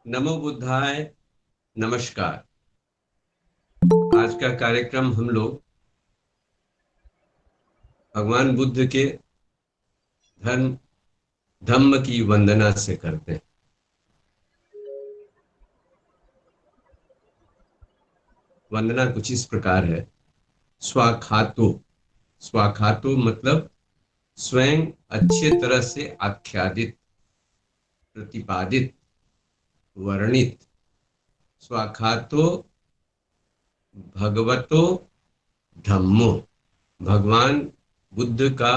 नमो बुद्धाय। नमस्कार। आज का कार्यक्रम हम लोग भगवान बुद्ध के धर्म धम्म की वंदना से करते हैं। वंदना कुछ इस प्रकार है। स्वाखातो। स्वाखातो मतलब स्वयं अच्छे तरह से आख्यादित, प्रतिपादित, वर्णित। स्वाखातो भगवतो धम्मो। भगवान बुद्ध का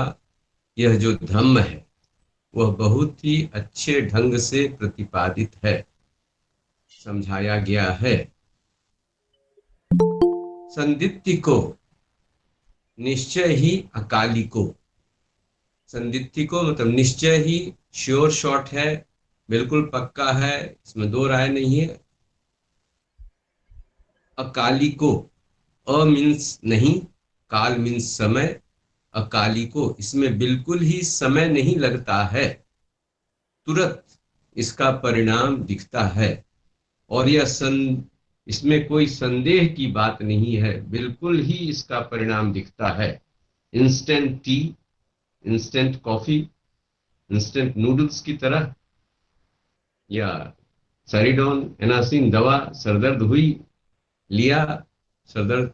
यह जो धम्म है वह बहुत ही अच्छे ढंग से प्रतिपादित है, समझाया गया है। संदित्ति को निश्चय ही अकाली को। संदित्ति को मतलब निश्चय ही, श्योर शॉट है, बिल्कुल पक्का है, इसमें दो राय नहीं है। अकाली को, अ मीन्स नहीं, काल मीन्स समय। अकाली को इसमें बिल्कुल ही समय नहीं लगता है, तुरंत इसका परिणाम दिखता है। और यह इसमें कोई संदेह की बात नहीं है, बिल्कुल ही इसका परिणाम दिखता है। Instant T, instant coffee, instant noodles की तरह, या सैरिडोन एनासिन दवा, सरदर्द हुई, लिया, सरदर्द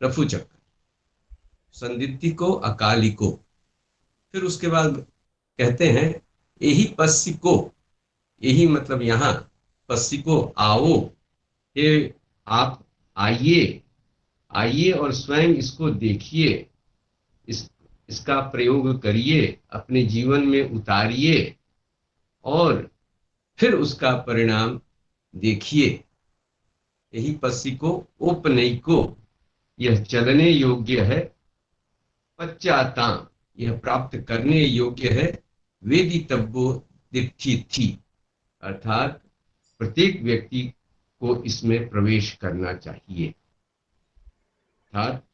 रफू चक्कर। संदिग्धि को, अकाली को। फिर उसके बाद कहते हैं यही पश्य को। यही मतलब यहाँ, पश्य को आओ, ये आप आइए, आइए और स्वयं इसको देखिए, इस इसका प्रयोग करिए, अपने जीवन में उतारिए और फिर उसका परिणाम देखिए। यही पश्य को उपनयिको, यह चलने योग्य है। पश्चाताम, यह प्राप्त करने योग्य है। वेदितव्यो दिट्ठी थी, अर्थात प्रत्येक व्यक्ति को इसमें प्रवेश करना चाहिए। अर्थात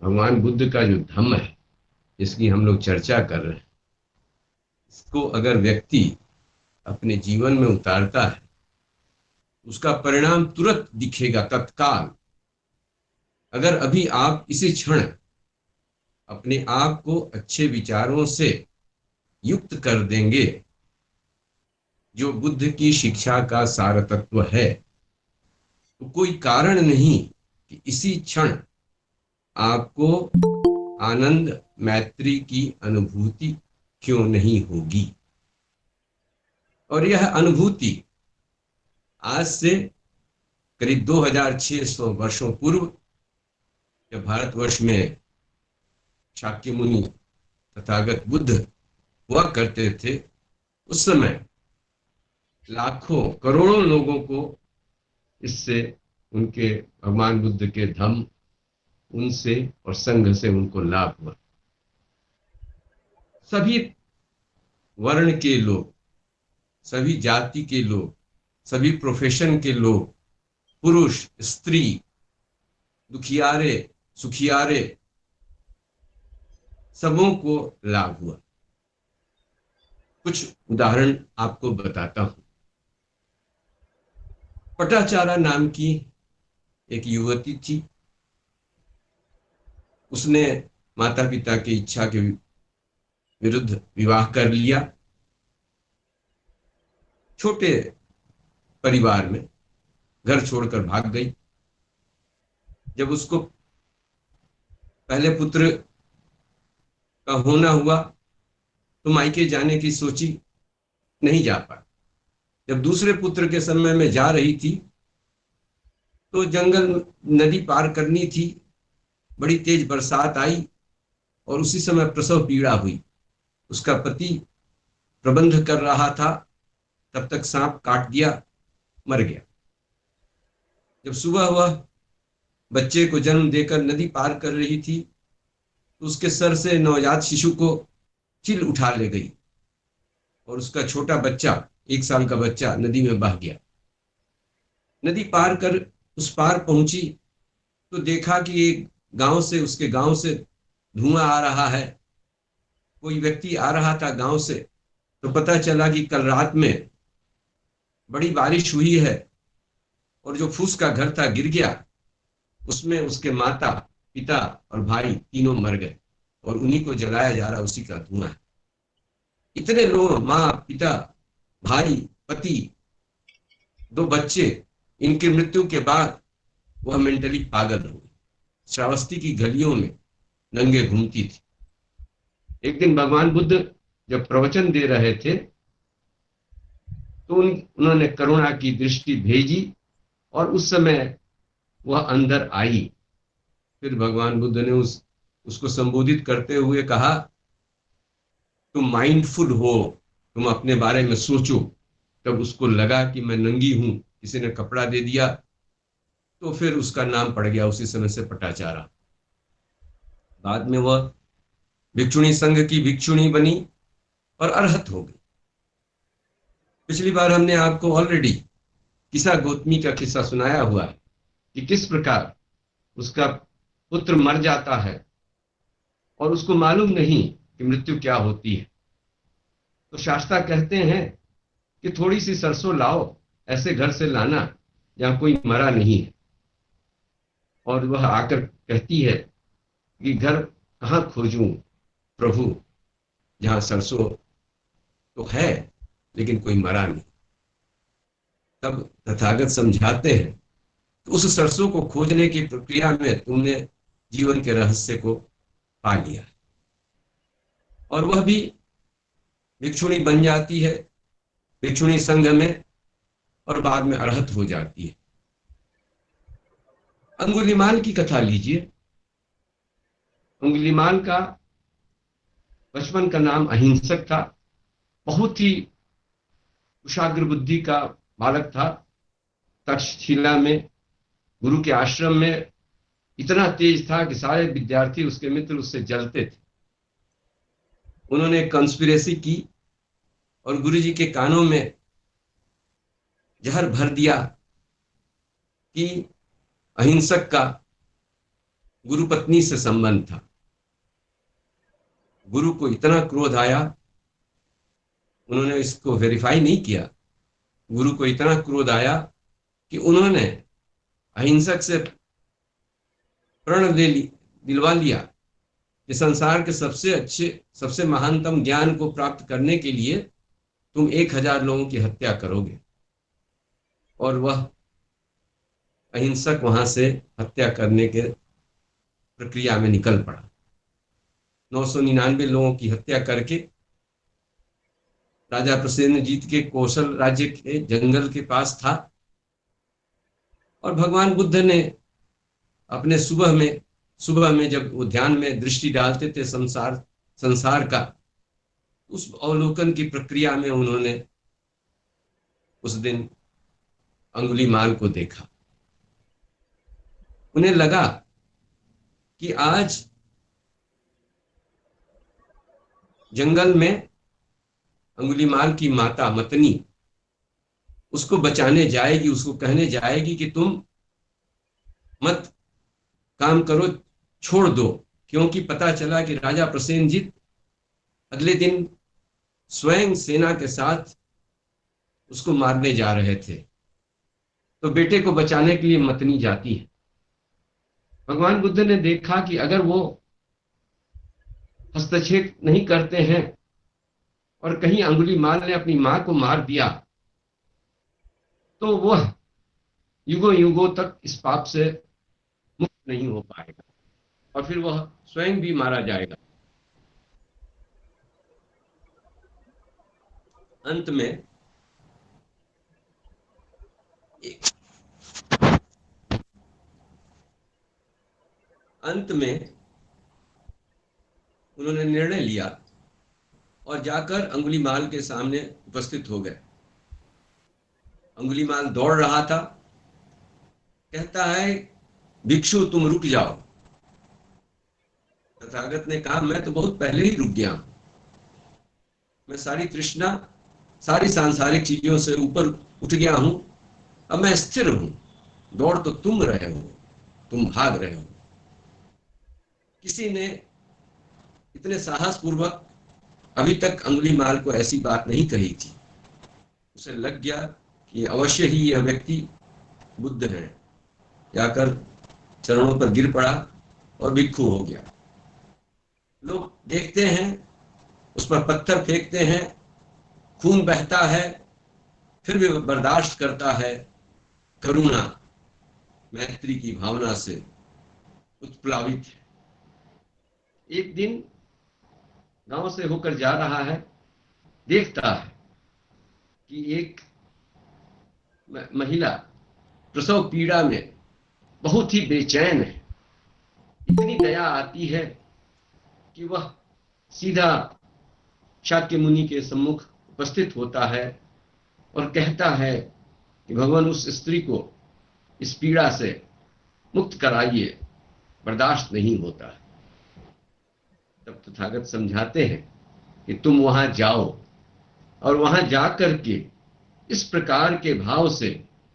भगवान बुद्ध का जो धम्म है जिसकी हम लोग चर्चा कर रहे हैं, इसको अगर व्यक्ति अपने जीवन में उतारता है उसका परिणाम तुरंत दिखेगा, तत्काल। अगर अभी आप इसी क्षण अपने आप को अच्छे विचारों से युक्त कर देंगे, जो बुद्ध की शिक्षा का सार तत्व है, तो कोई कारण नहीं कि इसी क्षण आपको आनंद मैत्री की अनुभूति क्यों नहीं होगी। और यह अनुभूति आज से करीब 2600 वर्षों पूर्व, जब भारतवर्ष में शाक्य मुनि तथागत बुद्ध हुआ करते थे, उस समय लाखों करोड़ों लोगों को इससे, उनके भगवान बुद्ध के धम्म, उनसे और संघ से उनको लाभ हुआ। सभी वर्ण के लोग, सभी जाति के लोग, सभी प्रोफेशन के लोग, पुरुष स्त्री, दुखियारे सुखियारे, सबों को लाभ हुआ। कुछ उदाहरण आपको बताता हूं। पटाचारा नाम की एक युवती थी। उसने माता पिता की इच्छा के विरुद्ध विवाह कर लिया। छोटे परिवार में घर छोड़कर भाग गई। जब उसको पहले पुत्र का होना हुआ तो मायके जाने की सोची, नहीं जा पाई। जब दूसरे पुत्र के समय में जा रही थी तो जंगल, नदी पार करनी थी, बड़ी तेज बरसात आई और उसी समय प्रसव पीड़ा हुई। उसका पति प्रबंध कर रहा था, तब तक सांप काट दिया, मर गया। जब सुबह हुआ, बच्चे को जन्म देकर नदी पार कर रही थी तो उसके सर से नवजात शिशु को चिल उठा ले गई और उसका छोटा बच्चा, 1 साल का बच्चा, नदी में बह गया। नदी पार कर उस पार पहुंची तो देखा कि एक गांव से, उसके गांव से धुआं आ रहा है। कोई व्यक्ति आ रहा था गांव से। तो पता चला कि कल रात में बड़ी बारिश हुई है और जो फूस का घर था गिर गया, उसमें उसके माता, पिता और भाई तीनों मर गए और उन्हीं को जलाया जा रहा, उसी का धुआं है। इतने लोग, माँ, पिता, भाई, पति, दो बच्चे, इनकी मृत्यु के बाद वह मेंटली पागल हो गई। श्रावस्ती की गलियों में नंगे घूमती थी। एक दिन भगवान बुद्ध जब प्रवचन दे रहे थे तो उन्होंने करुणा की दृष्टि भेजी और उस समय वह अंदर आई। फिर भगवान बुद्ध ने उसको संबोधित करते हुए कहा, तुम माइंडफुल हो, तुम अपने बारे में सोचो। तब उसको लगा कि मैं नंगी हूं, किसी ने कपड़ा दे दिया, तो फिर उसका नाम पड़ गया उसी समय से पटाचारा। बाद में वह भिक्षुणी संघ की भिक्षुणी बनी और अरहत हो गई। पिछली बार हमने आपको ऑलरेडी किसा गौतमी का किस्सा सुनाया हुआ है कि किस प्रकार उसका पुत्र मर जाता है और उसको मालूम नहीं कि मृत्यु क्या होती है। तो शास्त्रा कहते हैं कि थोड़ी सी सरसों लाओ, ऐसे घर से लाना जहां कोई मरा नहीं है। और वह आकर कहती है कि घर कहाँ खोजूं प्रभु, जहां सरसों तो है लेकिन कोई मरा नहीं। तब तथागत समझाते हैं, तो उस सरसों को खोजने की प्रक्रिया में तुमने जीवन के रहस्य को पा लिया और वह भी भिक्षुणी बन जाती है भिक्षुणी संघ में और बाद में अरहत हो जाती है। अंगुलीमाल की कथा लीजिए। अंगुलीमाल का बचपन का नाम अहिंसक था। बहुत ही कुशाग्र बुद्धि का बालक था। तक्षशिला में गुरु के आश्रम में इतना तेज था कि सारे विद्यार्थी, उसके मित्र उससे जलते थे। उन्होंने कंस्पिरेसी की और गुरु जी के कानों में जहर भर दिया कि अहिंसक का गुरु पत्नी से संबंध था। गुरु को इतना क्रोध आया, उन्होंने इसको वेरीफाई नहीं किया। गुरु को इतना क्रोध आया कि उन्होंने अहिंसक से प्रण दिलवा लिया कि संसार के सबसे अच्छे, सबसे महानतम ज्ञान को प्राप्त करने के लिए तुम 1000 लोगों की हत्या करोगे। और वह अहिंसक वहां से हत्या करने के प्रक्रिया में निकल पड़ा। 999 लोगों की हत्या करके राजा प्रसेनजीत के कौशल राज्य के जंगल के पास था। और भगवान बुद्ध ने अपने सुबह में जब वो ध्यान में दृष्टि डालते थे संसार का, उस अवलोकन की प्रक्रिया में उन्होंने उस दिन अंगुलीमाल को देखा। उन्हें लगा कि आज जंगल में अंगुलीमाल की माता मतनी उसको बचाने जाएगी, उसको कहने जाएगी कि तुम मत काम करो, छोड़ दो, क्योंकि पता चला कि राजा प्रसेनजीत अगले दिन स्वयं सेना के साथ उसको मारने जा रहे थे। तो बेटे को बचाने के लिए मतनी जाती है। भगवान बुद्ध ने देखा कि अगर वो हस्तक्षेप नहीं करते हैं और कहीं अंगुलीमाल ने अपनी मां को मार दिया तो वह युगों युगों तक इस पाप से मुक्त नहीं हो पाएगा और फिर वह स्वयं भी मारा जाएगा। अंत में उन्होंने निर्णय लिया और जाकर अंगुलीमाल के सामने उपस्थित हो गए। अंगुलीमाल दौड़ रहा था। कहता है, भिक्षु तुम रुक जाओ। तथागत ने कहा, मैं तो बहुत पहले ही रुक गया हूं। मैं सारी तृष्णा, सारी सांसारिक चीजों से ऊपर उठ गया हूं। अब मैं स्थिर हूं। दौड़ तो तुम रहे हो, तुम भाग रहे हो। किसी ने इतने साहस पूर्वक अभी तक अंगुलीमाल को ऐसी बात नहीं कही थी। उसे लग गया कि अवश्य ही यह व्यक्ति बुद्ध है, जाकर चरणों पर गिर पड़ा और भिक्षु हो गया। लोग देखते हैं, उस पर पत्थर फेंकते हैं, खून बहता है, फिर भी बर्दाश्त करता है, करुणा मैत्री की भावना से उत्प्लावित है। एक दिन गांव से होकर जा रहा है, देखता है कि एक महिला प्रसव पीड़ा में बहुत ही बेचैन है। इतनी दया आती है कि वह सीधा शाक्य मुनि के सम्मुख उपस्थित होता है और कहता है कि भगवान उस स्त्री को इस पीड़ा से मुक्त कराइए, बर्दाश्त नहीं होता। तब तथागत समझाते हैं कि तुम वहां जाओ और वहां जाकर के इस प्रकार के भाव से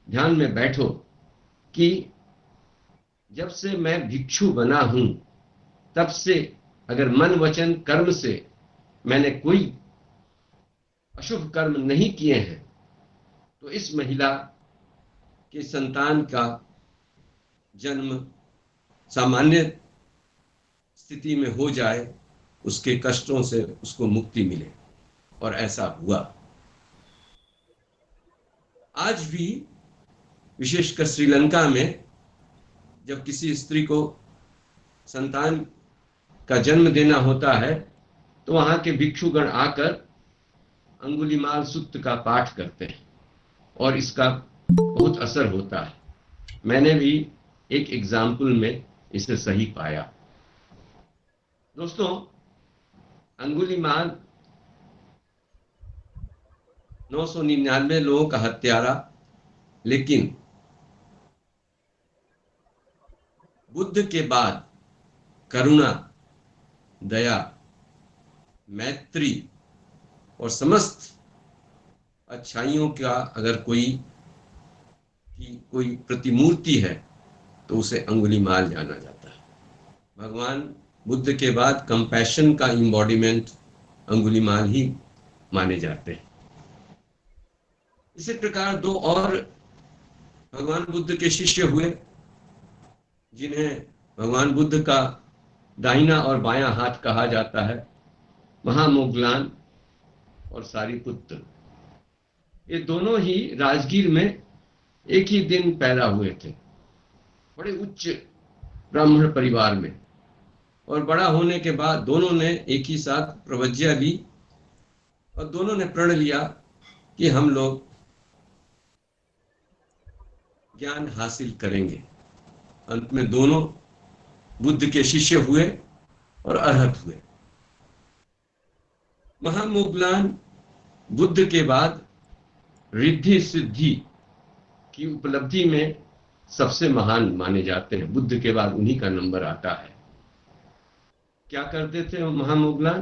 ध्यान में बैठो कि जब से मैं भिक्षु बना हूं तब से अगर मन वचन कर्म से मैंने कोई अशुभ कर्म नहीं किए हैं तो इस महिला के संतान का जन्म सामान्य स्थिति में हो जाए, उसके कष्टों से उसको मुक्ति मिले। और ऐसा हुआ। आज भी विशेषकर श्रीलंका में जब किसी स्त्री को संतान का जन्म देना होता है तो वहां के भिक्षुगण आकर अंगुलीमाल सूक्त का पाठ करते हैं और इसका बहुत असर होता है। मैंने भी एक एग्जाम्पल में इसे सही पाया। दोस्तों, अंगुलीमाल 999 लोगों का हत्यारा, लेकिन बुद्ध के बाद करुणा, दया, मैत्री और समस्त अच्छाइयों का अगर कोई प्रतिमूर्ति है तो उसे अंगुलीमाल जाना जाता है। भगवान बुद्ध के बाद कंपैशन का इम्बॉडीमेंट अंगुलीमाल ही माने जाते हैं। इसी प्रकार दो और भगवान बुद्ध के शिष्य हुए जिन्हें भगवान बुद्ध का दाहिना और बायां हाथ कहा जाता है, महामोगलान और सारिपुत्र। ये दोनों ही राजगीर में एक ही दिन पैदा हुए थे, बड़े उच्च ब्राह्मण परिवार में। और बड़ा होने के बाद दोनों ने एक ही साथ प्रवज्ञा ली और दोनों ने प्रण लिया कि हम लोग ज्ञान हासिल करेंगे। अंत में दोनों बुद्ध के शिष्य हुए और अरहत हुए। महामोगलान बुद्ध के बाद रिद्धि सिद्धि की उपलब्धि में सबसे महान माने जाते हैं। बुद्ध के बाद उन्हीं का नंबर आता है। क्या करते थे महामोगलान?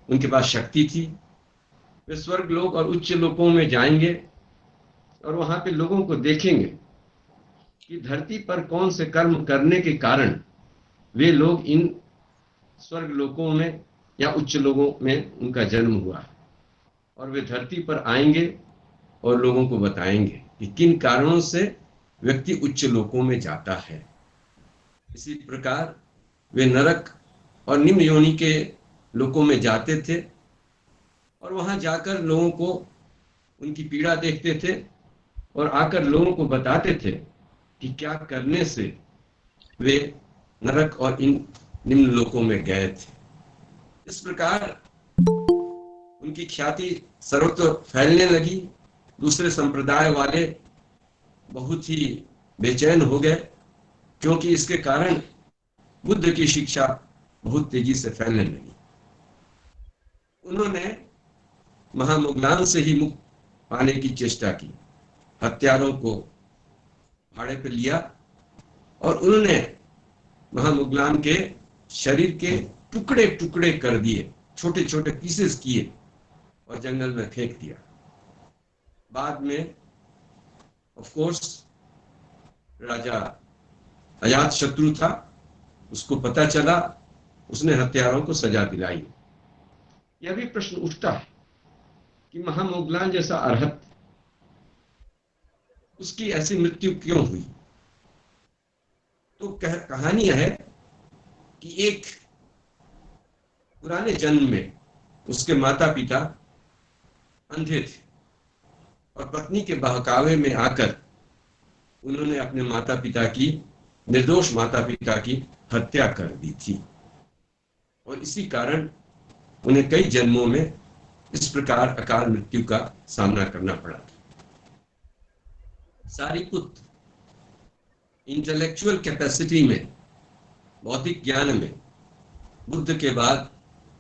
उनके पास शक्ति थी। वे स्वर्ग लोक और उच्च लोकों में जाएंगे और वहां पे लोगों को देखेंगे कि धरती पर कौन से कर्म करने के कारण वे लोग इन स्वर्ग लोकों में या उच्च लोगों में उनका जन्म हुआ है। और वे धरती पर आएंगे और लोगों को बताएंगे कि किन कारणों से व्यक्ति उच्च लोकों में जाता है। इसी प्रकार वे नरक और निम्न योनि के लोकों में जाते थे और वहां जाकर लोगों को उनकी पीड़ा देखते थे और आकर लोगों को बताते थे कि क्या करने से वे नरक और इन निम्न लोकों में गए थे। इस प्रकार उनकी ख्याति सर्वत्र फैलने लगी। दूसरे संप्रदाय वाले बहुत ही बेचैन हो गए क्योंकि इसके कारण बुद्ध की शिक्षा बहुत तेजी से फैलने लगी। उन्होंने महामोगलान से ही मुक्त पाने की चेष्टा की, हत्यारों को भाड़े पर लिया और उन्होंने महामोगलान के शरीर के टुकड़े टुकड़े कर दिए, छोटे छोटे पीसेस किए और जंगल में फेंक दिया। बाद में ऑफ कोर्स राजा अजातशत्रु था, उसको पता चला, उसने हत्यारों को सजा दिलाई। यह भी प्रश्न उठता है कि महामोगलान जैसा अरहत, उसकी ऐसी मृत्यु क्यों हुई। तो कहानी है कि एक पुराने जन्म में उसके माता पिता अंधे थे और पत्नी के बहकावे में आकर उन्होंने अपने माता पिता की, निर्दोष माता पिता की हत्या कर दी थी। और इसी कारण उन्हें कई जन्मों में इस प्रकार अकाल मृत्यु का सामना करना पड़ा था। सारीपुत्र इंटेलेक्चुअल कैपेसिटी में, बौद्धिक ज्ञान में बुद्ध के बाद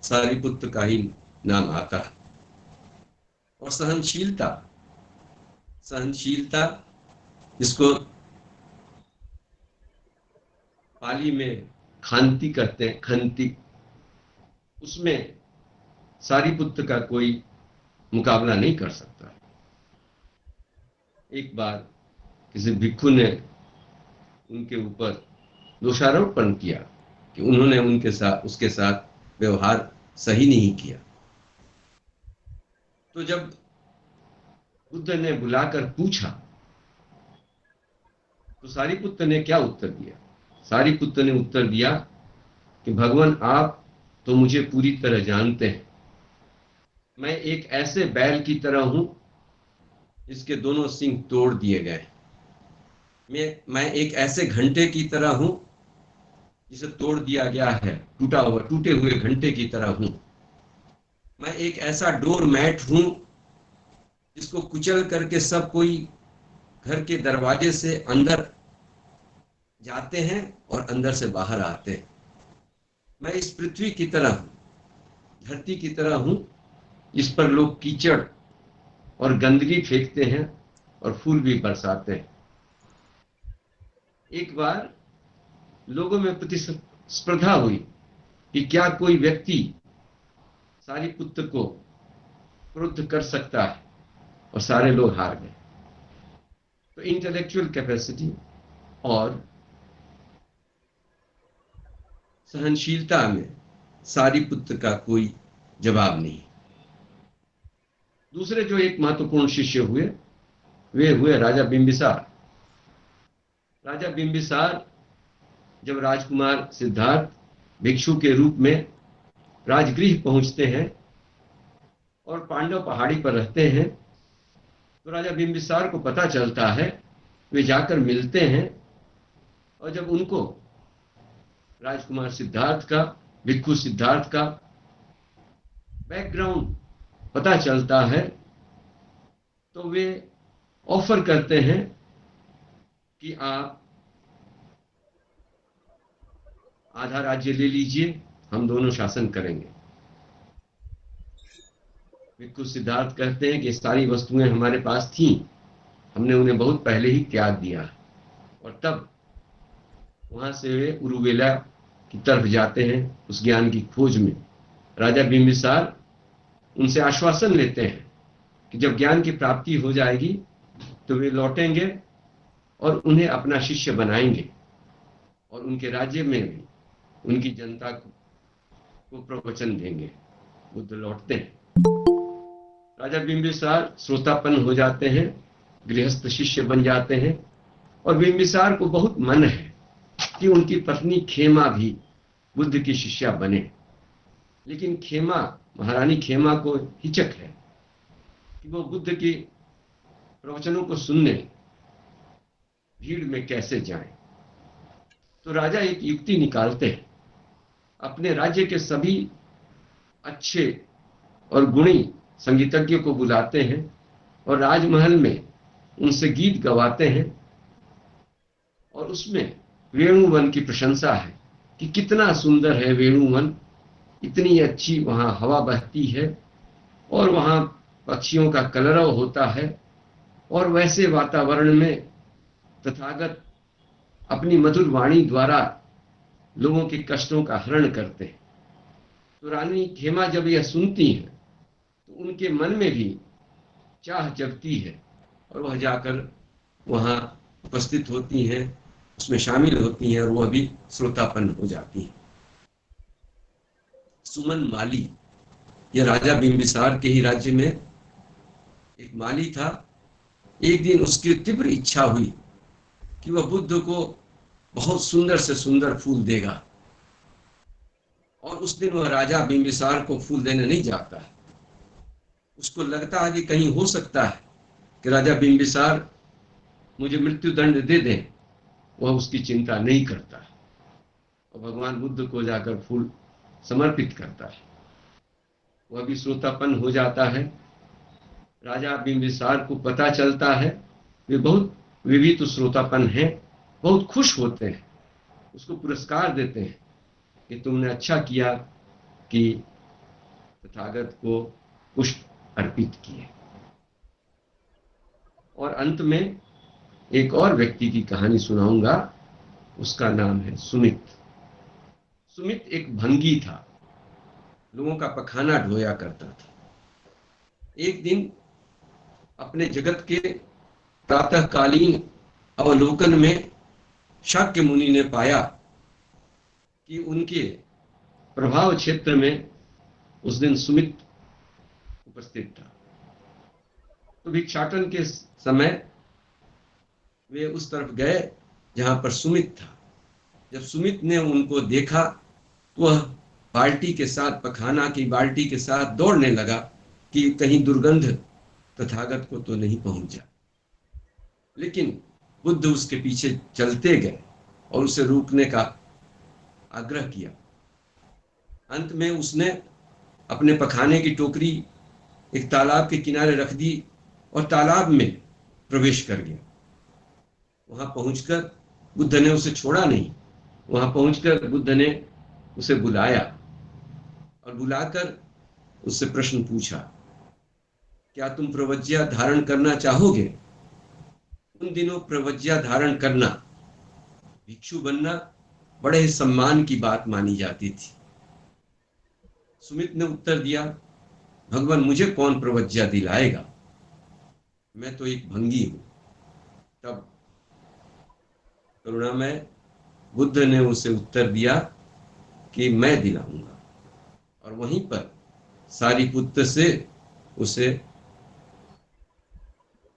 सारीपुत्र का ही नाम आता है। और सहनशीलता, सहनशीलता जिसको पाली में खांति कहते हैं, खंति, उसमें सारीपुत्र का कोई मुकाबला नहीं कर सकता। एक बार किसी भिक्षु ने उनके ऊपर दोषारोपण किया कि उन्होंने उसके साथ व्यवहार सही नहीं किया। तो जब बुद्ध ने बुलाकर पूछा तो सारीपुत्र ने क्या उत्तर दिया। सारीपुत्र ने उत्तर दिया कि भगवान, आप तो मुझे पूरी तरह जानते हैं। मैं एक ऐसे बैल की तरह हूं जिसके दोनों सींग तोड़ दिए गए। मैं एक ऐसे घंटे की तरह हूं जिसे तोड़ दिया गया है, टूटे हुए घंटे की तरह हूं। मैं एक ऐसा डोर मैट हूं जिसको कुचल करके सब कोई घर के दरवाजे से अंदर जाते हैं और अंदर से बाहर आते हैं। मैं इस पृथ्वी की तरह हूं, धरती की तरह हूं जिस पर लोग कीचड़ और गंदगी फेंकते हैं और फूल भी बरसाते हैं। एक बार लोगों में प्रतिस्पर्धा हुई कि क्या कोई व्यक्ति सारीपुत्र को क्रुद्ध कर सकता है, और सारे लोग हार गए। तो इंटेलेक्चुअल कैपेसिटी और सहनशीलता में सारीपुत्र का कोई जवाब नहीं। दूसरे जो एक महत्वपूर्ण शिष्य हुए वे हुए राजा बिंबिसार। राजा बिंबिसार जब राजकुमार सिद्धार्थ भिक्षु के रूप में राजगृह पहुंचते हैं और पांडव पहाड़ी पर रहते हैं, तो राजा बिंबिसार को पता चलता है। वे जाकर मिलते हैं और जब उनको राजकुमार सिद्धार्थ का, भिक्षु सिद्धार्थ का बैकग्राउंड पता चलता है, तो वे ऑफर करते हैं कि आप आधा राज्य ले लीजिए, हम दोनों शासन करेंगे। भिक्षु सिद्धार्थ कहते हैं कि सारी वस्तुएं हमारे पास थीं, हमने उन्हें बहुत पहले ही त्याग दिया। और तब वहां से वे उरुवेला की तरफ जाते हैं उस ज्ञान की खोज में। राजा बिंबिसार उनसे आश्वासन लेते हैं कि जब ज्ञान की प्राप्ति हो जाएगी तो वे लौटेंगे और उन्हें अपना शिष्य बनाएंगे और उनके राज्य में भी उनकी जनता को प्रवचन देंगे। बुद्ध लौटते हैं। राजा बिंबिसार श्रोतापन्न हो जाते हैं, गृहस्थ शिष्य बन जाते हैं। और बिंबिसार को बहुत मन है कि उनकी पत्नी खेमा भी बुद्ध की शिष्या बने, लेकिन खेमा, महारानी खेमा को हिचक है कि वो बुद्ध के प्रवचनों को सुनने भीड़ में कैसे जाएं। तो राजा एक युक्ति निकालते हैं, अपने राज्य के सभी अच्छे और गुणी संगीतज्ञों को बुलाते हैं और राजमहल में उनसे गीत गवाते हैं। और उसमें वेणुवन की प्रशंसा है कि कितना सुंदर है वेणुवन, इतनी अच्छी वहां हवा बहती है और वहां पक्षियों का कलरव होता है। और वैसे वातावरण में तथागत अपनी मधुर वाणी द्वारा लोगों के कष्टों का हरण करते हैं। तो रानी खेमा जब यह सुनती हैं तो उनके मन में भी चाह जगती है और वह जाकर वहां उपस्थित होती हैं, उसमें शामिल होती हैं और वह भी श्रोतापन्न हो जाती हैं। सुमन माली, यह राजा बिंबिसार के ही राज्य में एक माली था। एक दिन उसकी तीव्र इच्छा हुई कि वह बुद्ध को बहुत सुंदर से सुंदर फूल देगा, और उस दिन वह राजा बिंबिसार को फूल देने नहीं जाता है। उसको लगता है कि कहीं हो सकता है कि राजा बिंबिसार मुझे मृत्यु दंड दे दें। वह उसकी चिंता नहीं करता है और भगवान बुद्ध को जाकर फूल समर्पित करता है। वह भी श्रोतापन्न हो जाता है। राजा बिंबिसार को पता चलता है, वे भी तो श्रोतापन्न हैं, बहुत खुश होते हैं, उसको पुरस्कार देते हैं कि तुमने अच्छा किया कि तथागत को पुष्प अर्पित किए। और अंत में एक और व्यक्ति की कहानी सुनाऊंगा। उसका नाम है सुमित। सुमित एक भंगी था, लोगों का पखाना ढोया करता था। एक दिन अपने जगत के प्रातःकालीन अवलोकन में शाक्य मुनि ने पाया कि उनके प्रभाव क्षेत्र में उस दिन सुमित उपस्थित था। तो भिक्षाटन के समय वे उस तरफ गए जहां पर सुमित था। जब सुमित ने उनको देखा तो वह बाल्टी के साथ, पखाना की बाल्टी के साथ दौड़ने लगा कि कहीं दुर्गंध तथागत को तो नहीं पहुंच जाए। लेकिन बुद्ध उसके पीछे चलते गए और उसे रोकने का आग्रह किया। अंत में उसने अपने पखाने की टोकरी एक तालाब के किनारे रख दी और तालाब में प्रवेश कर गया। वहां पहुंचकर बुद्ध ने उसे छोड़ा नहीं। वहां पहुंचकर बुद्ध ने उसे बुलाया और बुलाकर उससे प्रश्न पूछा, क्या तुम प्रवज्या धारण करना चाहोगे? उन दिनों प्रवज्या धारण करना, भिक्षु बनना बड़े ही सम्मान की बात मानी जाती थी। सुमित ने उत्तर दिया, भगवान मुझे कौन प्रवज्या दिलाएगा, मैं तो एक भंगी हूं। तब करुणामय बुद्ध ने उसे उत्तर दिया कि मैं दिलाऊंगा। और वहीं पर सारिपुत्र से उसे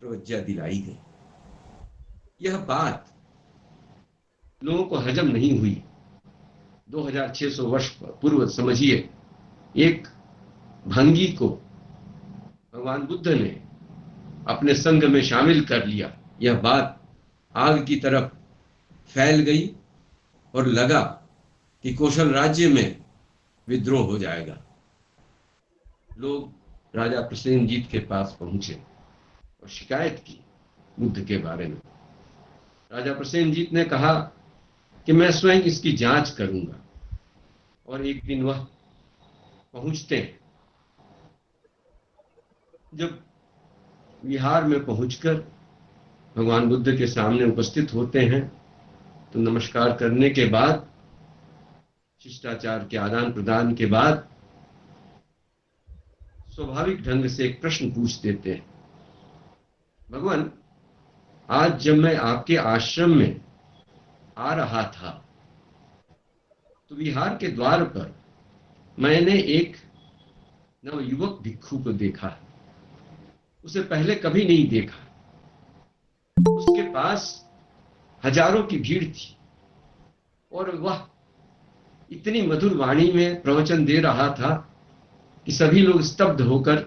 प्रवज्या दिलाई गई। यह बात लोगों को हजम नहीं हुई। 2600 वर्ष पूर्व समझिए, एक भंगी को भगवान बुद्ध ने अपने संग में शामिल कर लिया। यह बात आग की तरफ फैल गई और लगा कि कौशल राज्य में विद्रोह हो जाएगा। लोग राजा प्रसेनजीत के पास पहुंचे और शिकायत की बुद्ध के बारे में। राजा प्रसेनजीत ने कहा कि मैं स्वयं इसकी जांच करूंगा। और एक दिन वह पहुंचते हैं। जब विहार में पहुंचकर भगवान बुद्ध के सामने उपस्थित होते हैं तो नमस्कार करने के बाद, शिष्टाचार के आदान प्रदान के बाद स्वाभाविक ढंग से एक प्रश्न पूछ देते हैं, भगवान आज जब मैं आपके आश्रम में आ रहा था तो विहार के द्वार पर मैंने एक नवयुवक भिक्षु को देखा। उसे पहले कभी नहीं देखा। उसके पास हजारों की भीड़ थी और वह इतनी मधुर वाणी में प्रवचन दे रहा था कि सभी लोग स्तब्ध होकर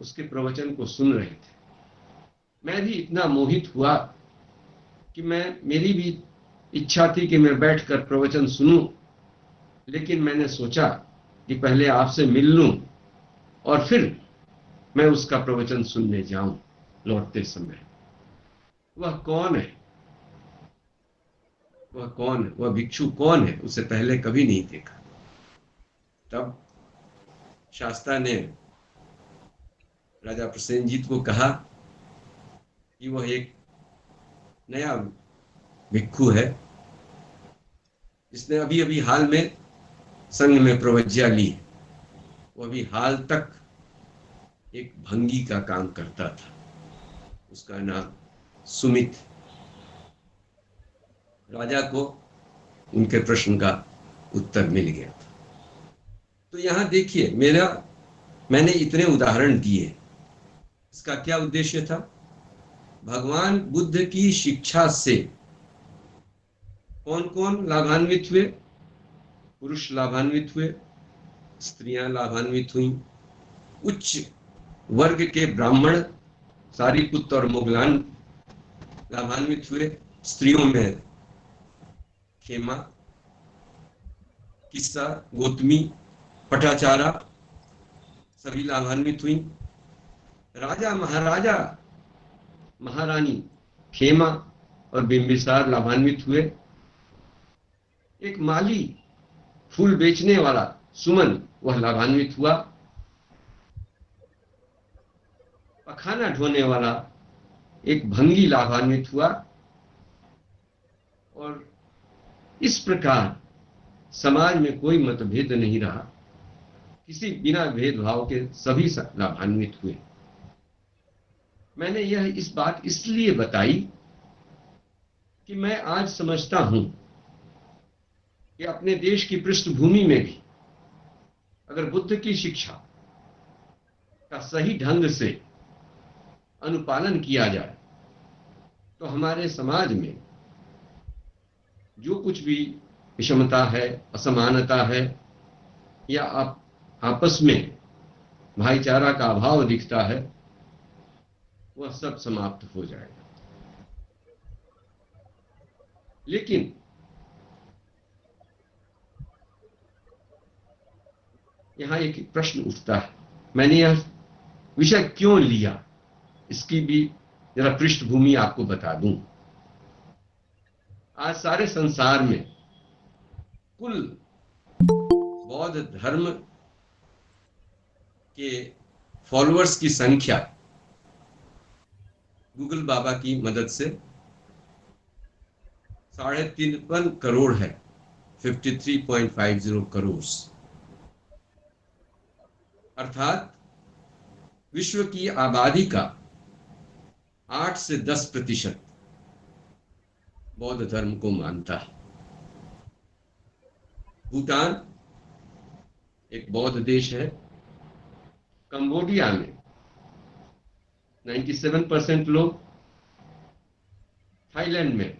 उसके प्रवचन को सुन रहे थे। मैं भी इतना मोहित हुआ कि मेरी भी इच्छा थी कि मैं बैठकर प्रवचन सुनूं, लेकिन मैंने सोचा कि पहले आपसे मिल लूं और फिर मैं उसका प्रवचन सुनने जाऊं लौटते समय। वह कौन है? वह भिक्षु कौन है? उसे पहले कभी नहीं देखा। तब शास्ता ने राजा प्रसेनजीत को कहा कि वह एक नया भिक्षु है जिसने अभी अभी हाल में संघ में प्रवज्या ली है। वो अभी हाल तक एक भंगी का काम करता था। उसका नाम सुमित। राजा को उनके प्रश्न का उत्तर मिल गया था। तो यहां देखिए, मैंने इतने उदाहरण दिए। इसका क्या उद्देश्य था? भगवान बुद्ध की शिक्षा से कौन कौन लाभान्वित हुए? पुरुष लाभान्वित हुए, स्त्रियां लाभान्वित हुई, उच्च वर्ग के ब्राह्मण सारीपुत्र और मोगलान लाभान्वित हुए, स्त्रियों में खेमा, किस्सा, गौतमी, पटाचारा सभी लाभान्वित हुई। राजा महाराजा महारानी खेमा और बिंबिसार लाभान्वित हुए। एक माली फूल बेचने वाला सुमन वह लाभान्वित हुआ। पखाना ढोने वाला एक भंगी लाभान्वित हुआ। और इस प्रकार समाज में कोई मतभेद नहीं रहा, किसी बिना भेदभाव के सभी लाभान्वित हुए। मैंने यह इस बात इसलिए बताई कि मैं आज समझता हूं कि अपने देश की पृष्ठभूमि में भी अगर बुद्ध की शिक्षा का सही ढंग से अनुपालन किया जाए तो हमारे समाज में जो कुछ भी विषमता है, असमानता है, या आपस में भाईचारा का अभाव दिखता है, वह सब समाप्त हो जाएगा। लेकिन यहां एक प्रश्न उठता है, मैंने यह विषय क्यों लिया, इसकी भी जरा पृष्ठभूमि आपको बता दूं। आज सारे संसार में कुल बौद्ध धर्म के फॉलोअर्स की संख्या गूगल बाबा की मदद से 53.5 करोड़ है, 53.50 करोड़, अर्थात विश्व की आबादी का 8 से 10% बौद्ध धर्म को मानता है। भूटान एक बौद्ध देश है। कंबोडिया में 97% लोग, थाईलैंड में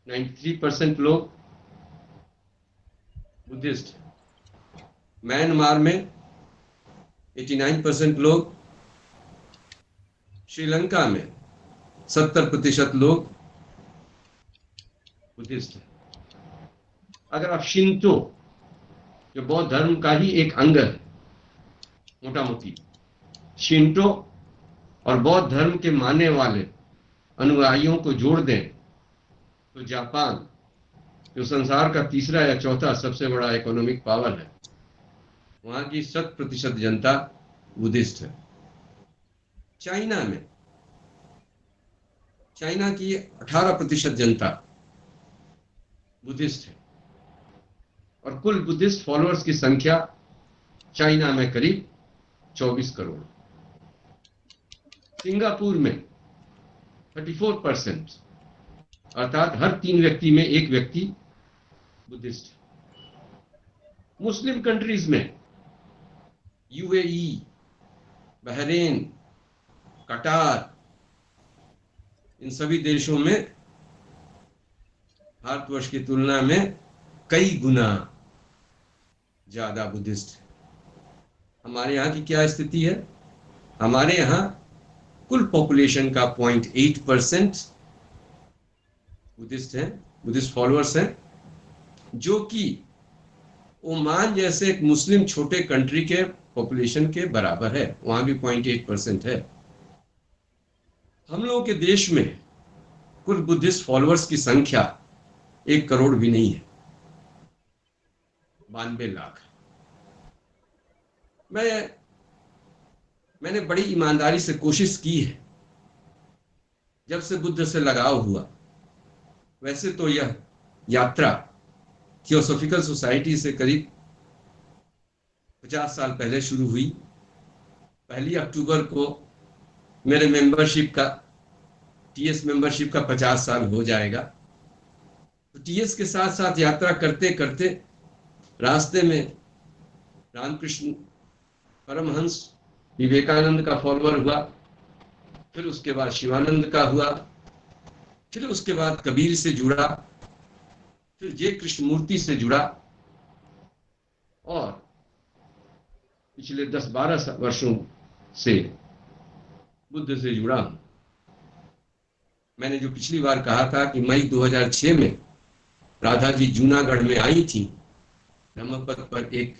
93% लोग बुद्धिस्ट, म्यांमार में 89% लोग, श्रीलंका में 70% लोग बुद्धिस्ट है। अगर आप शिंतो, जो बौद्ध धर्म का ही एक अंग है, मोटा मोटी शिंतो और बौद्ध धर्म के मानने वाले अनुयायियों को जोड़ दें तो जापान, जो संसार का तीसरा या चौथा सबसे बड़ा इकोनॉमिक पावर है, वहां की 100% जनता बुद्धिस्ट है। चाइना की 18% जनता बुद्धिस्ट है और कुल बुद्धिस्ट फॉलोअर्स की संख्या चाइना में करीब 24 करोड़। सिंगापुर में 34%, अर्थात हर 3 व्यक्ति में एक व्यक्ति बुद्धिस्ट है। मुस्लिम कंट्रीज में यूएई, बहरीन, कटार, इन सभी देशों में भारतवर्ष की तुलना में कई गुना ज्यादा बुद्धिस्ट है। हमारे यहाँ की क्या स्थिति है? हमारे यहाँ कुल पॉपुलेशन का 0.8% बुद्धिस्ट हैं, बुद्धिस्ट फॉलोअर्स हैं, जो कि ओमान जैसे एक मुस्लिम छोटे कंट्री के पॉपुलेशन के बराबर है, वहां भी 0.8% है। हम लोगों के देश में कुल बुद्धिस्ट फॉलोअर्स की संख्या 1 करोड़ भी नहीं है, 92 लाख। मैंने बड़ी ईमानदारी से कोशिश की है, जब से बुद्ध से लगाव हुआ। वैसे तो यह यात्रा थियोसॉफिकल सोसाइटी से करीब 50 साल पहले शुरू हुई। 1 अक्टूबर को मेरे मेंबरशिप का, टीएस मेंबरशिप का 50 साल हो जाएगा। तो टीएस के साथ साथ यात्रा करते करते रास्ते में रामकृष्ण परमहंस विवेकानंद का फॉलोअर हुआ, फिर उसके बाद शिवानंद का हुआ, फिर उसके बाद कबीर से जुड़ा, फिर जय कृष्णमूर्ति से जुड़ा, और पिछले 10-12 वर्षों से बुद्ध से जुड़ा हूं। मैंने जो पिछली बार कहा था कि मई 2006 में राधा जी जूनागढ़ में आई थी धम्मपद पर एक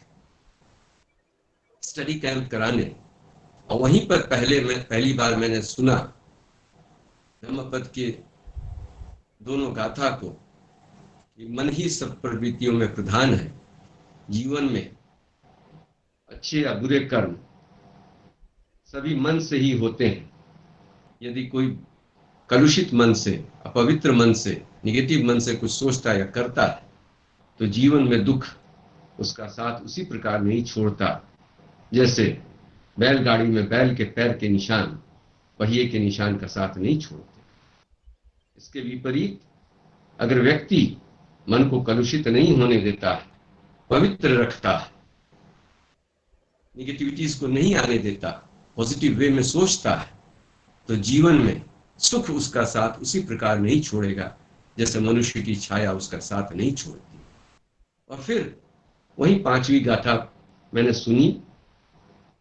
स्टडी कैंप कराने, और वहीं पर पहली बार मैंने सुना धम्मपद के दोनों गाथा को कि मन ही सब प्रवृत्तियों में प्रधान है, जीवन में अच्छे या बुरे कर्म सभी मन से ही होते हैं। यदि कोई कलुषित मन से, अपवित्र मन से, निगेटिव मन से कुछ सोचता या करता है तो जीवन में दुख उसका साथ उसी प्रकार नहीं छोड़ता, जैसे बैलगाड़ी में बैल के पैर के निशान पहिए के निशान का साथ नहीं छोड़ते। इसके विपरीत अगर व्यक्ति मन को कलुषित नहीं होने देता है, पवित्र रखता है, निगेटिविटीज को नहीं आने देता, पॉजिटिव वे में सोचता है, तो जीवन में सुख उसका साथ उसी प्रकार नहीं छोड़ेगा जैसे मनुष्य की छाया उसका साथ नहीं छोड़ती। और फिर वही 5वीं गाथा मैंने सुनी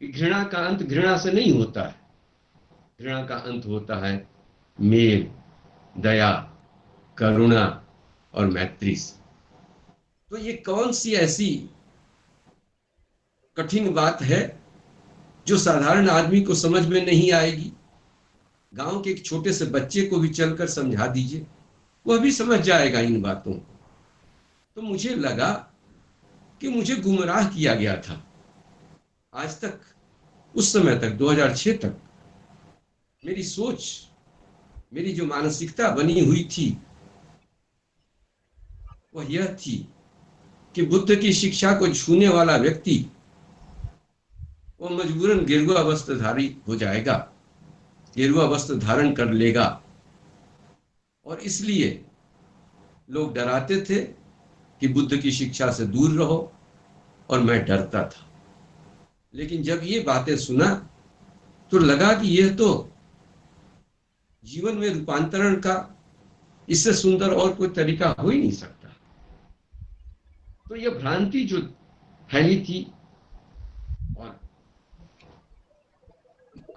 कि घृणा का अंत घृणा से नहीं होता है, घृणा का अंत होता है मेल, दया, करुणा और मैत्री से। तो ये कौन सी ऐसी कठिन बात है जो साधारण आदमी को समझ में नहीं आएगी? गांव के एक छोटे से बच्चे को भी चलकर समझा दीजिए, वह भी समझ जाएगा इन बातों को। तो मुझे लगा कि मुझे गुमराह किया गया था। आज तक, उस समय तक 2006 तक मेरी सोच, मेरी जो मानसिकता बनी हुई थी वह यह थी कि बुद्ध की शिक्षा को छूने वाला व्यक्ति वह मजबूरन गेरुआ वस्त्रधारी हो जाएगा, गेरुआ वस्त्र धारण कर लेगा, और इसलिए लोग डराते थे कि बुद्ध की शिक्षा से दूर रहो, और मैं डरता था। लेकिन जब ये बातें सुना तो लगा कि यह तो जीवन में रूपांतरण का इससे सुंदर और कोई तरीका हो ही नहीं सकता। तो यह भ्रांति जो फैली थी, और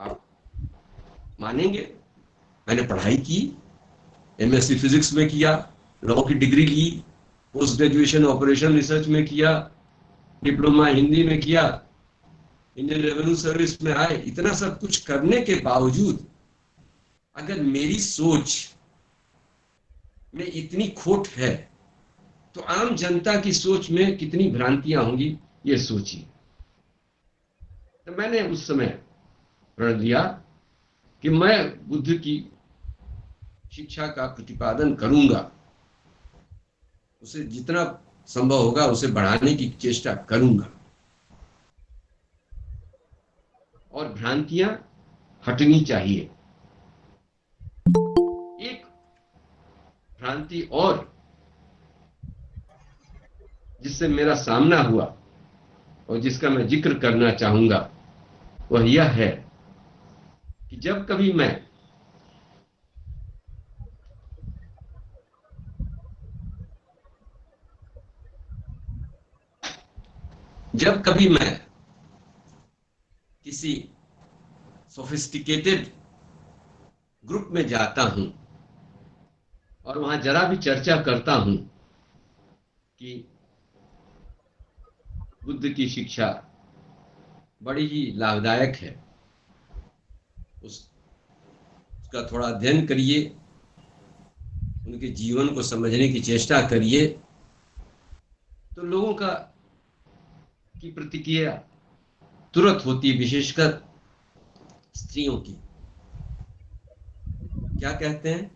आप मानेंगे मैंने पढ़ाई की, एमएससी फिजिक्स में किया, लॉ की डिग्री ली, पोस्ट ग्रेजुएशन ऑपरेशन रिसर्च में किया, डिप्लोमा हिंदी में किया, इंडियन रेवेन्यू सर्विस में आए। इतना सब कुछ करने के बावजूद अगर मेरी सोच में इतनी खोट है तो आम जनता की सोच में कितनी भ्रांतियां होंगी, ये सोचिए। तो मैंने उस समय प्रण लिया कि मैं बुद्ध की शिक्षा का प्रतिपादन करूंगा, उसे जितना संभव होगा उसे बढ़ाने की चेष्टा करूंगा, और भ्रांतियां हटनी चाहिए। एक भ्रांति और जिससे मेरा सामना हुआ और जिसका मैं जिक्र करना चाहूंगा वह यह है कि जब कभी मैं किसी सोफिस्टिकेटेड ग्रुप में जाता हूं और वहां जरा भी चर्चा करता हूं कि बुद्ध की शिक्षा बड़ी ही लाभदायक है, उसका थोड़ा अध्ययन करिए, उनके जीवन को समझने की चेष्टा करिए, तो लोगों की प्रतिक्रिया तुरंत होती है, विशेषकर स्त्रियों की। क्या कहते हैं?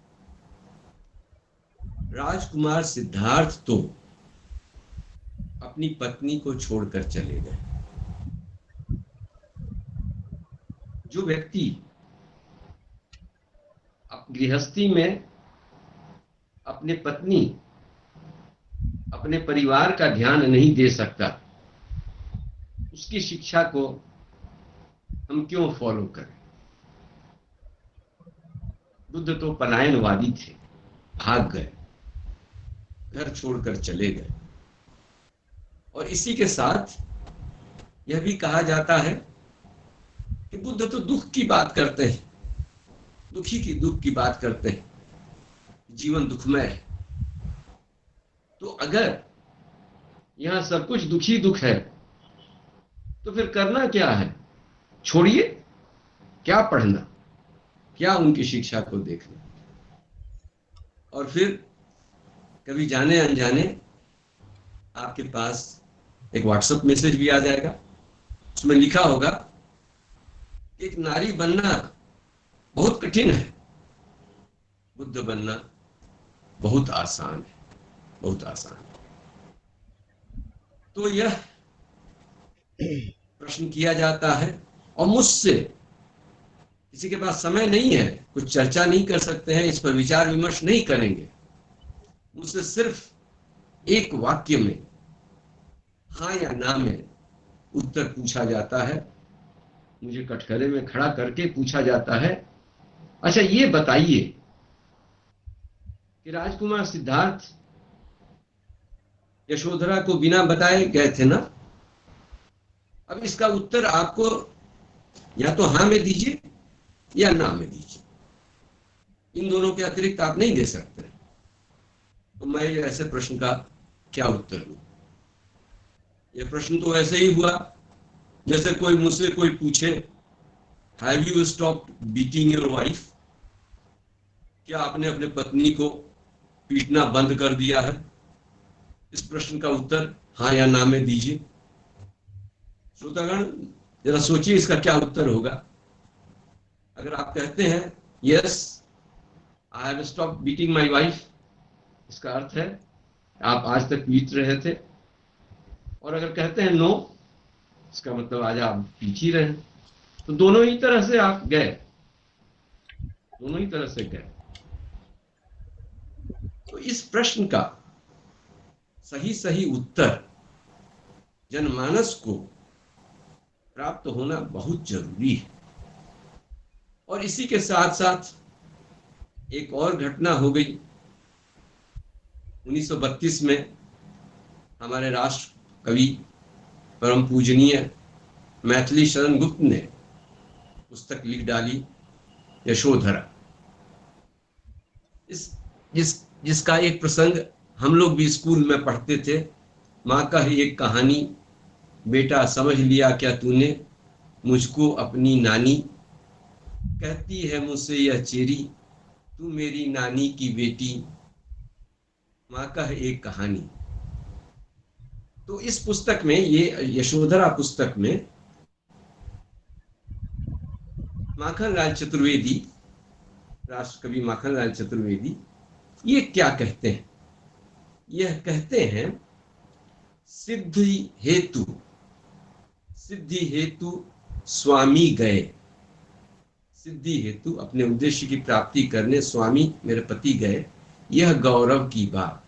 राजकुमार सिद्धार्थ तो अपनी पत्नी को छोड़कर चले गए। जो व्यक्ति गृहस्थी में अपने पत्नी, अपने परिवार का ध्यान नहीं दे सकता, उसकी शिक्षा को हम क्यों फॉलो करें? बुद्ध तो पलायनवादी थे, भाग गए, घर छोड़कर चले गए। और इसी के साथ यह भी कहा जाता है कि बुद्ध तो दुख की बात करते हैं, दुख की बात करते हैं, जीवन दुखमय है। तो अगर यहां सब कुछ दुखी दुख है तो फिर करना क्या है? छोड़िए, क्या पढ़ना, क्या उनकी शिक्षा को देखना। और फिर कभी जाने अनजाने आपके पास एक व्हाट्सएप मैसेज भी आ जाएगा, उसमें लिखा होगा कि एक नारी बनना बहुत कठिन है, बुद्ध बनना बहुत आसान है, बहुत आसान है। तो यह प्रश्न किया जाता है और मुझसे, किसी के पास समय नहीं है, कुछ चर्चा नहीं कर सकते हैं, इस पर विचार विमर्श नहीं करेंगे, मुझसे सिर्फ एक वाक्य में हाँ या ना में उत्तर पूछा जाता है। मुझे कटघरे में खड़ा करके पूछा जाता है, अच्छा ये बताइए कि राजकुमार सिद्धार्थ यशोधरा को बिना बताए गए थे ना? अब इसका उत्तर आपको या तो हाँ में दीजिए या ना में दीजिए, इन दोनों के अतिरिक्त आप नहीं दे सकते। तो मैं ऐसे प्रश्न का क्या उत्तर दूं? यह प्रश्न तो ऐसे ही हुआ जैसे कोई मुझसे कोई पूछे, have you stopped beating your wife? क्या आपने अपने पत्नी को पीटना बंद कर दिया है? इस प्रश्न का उत्तर हाँ या ना में दीजिए। श्रोतागण, जरा सोचिए इसका क्या उत्तर होगा। अगर आप कहते हैं yes I have stopped beating my wife, इसका अर्थ है आप आज तक पीट रहे थे। और अगर कहते हैं नो, इसका मतलब आज आप पीट ही रहे। तो दोनों ही तरह से आप गए, दोनों ही तरह से गए। तो इस प्रश्न का सही सही उत्तर जनमानस को प्राप्त होना बहुत जरूरी है। और इसी के साथ साथ एक और घटना हो गई। 1932 में हमारे राष्ट्र कवि परम पूजनीय मैथिली शरण गुप्त ने पुस्तक लिख डाली यशोधरा। जिसका एक प्रसंग हम लोग भी स्कूल में पढ़ते थे। माँ का ही एक कहानी, बेटा समझ लिया क्या तूने, मुझको अपनी नानी, कहती है मुझसे यह चेरी, तू मेरी नानी की बेटी। माँ का है एक कहानी। तो इस पुस्तक में, ये यशोधरा पुस्तक में, माखनलाल चतुर्वेदी, राष्ट्र कवि माखनलाल चतुर्वेदी, ये क्या कहते हैं? यह कहते हैं सिद्धि हेतु स्वामी गए। सिद्धि हेतु अपने उद्देश्य की प्राप्ति करने स्वामी मेरे पति गए, यह गौरव की बात,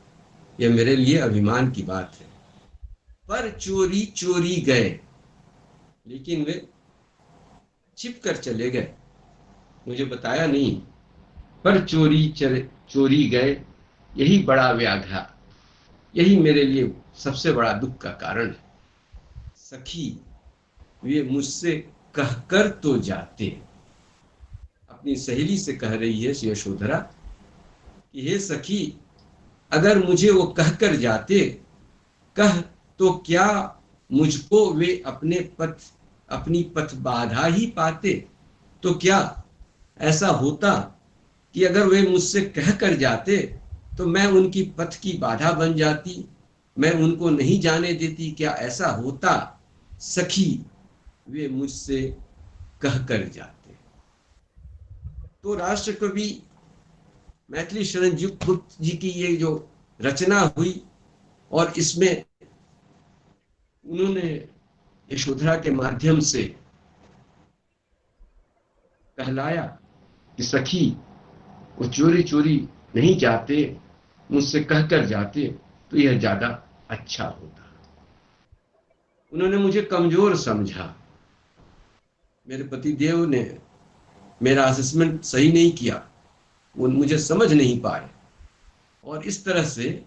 यह मेरे लिए अभिमान की बात है। पर चोरी चोरी गए, लेकिन वे छिप कर चले गए, मुझे बताया नहीं। पर चोरी गए, यही बड़ा व्याघात, यही मेरे लिए सबसे बड़ा दुख का कारण है। सखी वे मुझसे कहकर तो जाते, अपनी सहेली से कह रही है यशोधरा कि हे सखी, अगर मुझे वो कहकर जाते, कह तो क्या मुझको वे अपनी पथ बाधा ही पाते? तो क्या ऐसा होता कि अगर वे मुझसे कह कर जाते तो मैं उनकी पथ की बाधा बन जाती, मैं उनको नहीं जाने देती? क्या ऐसा होता? सखी वे मुझसे कह कर जाते। तो राष्ट्र कवि मैथिली शरण गुप्त जी की ये जो रचना हुई, और इसमें उन्होंने यशोधरा के माध्यम से कहलाया कि सखी वो चोरी चोरी नहीं जाते, मुझसे कहकर जाते तो यह ज्यादा अच्छा होता। उन्होंने मुझे कमजोर समझा, मेरे पति देव ने मेरा असेसमेंट सही नहीं किया, वो मुझे समझ नहीं पाए, और इस तरह से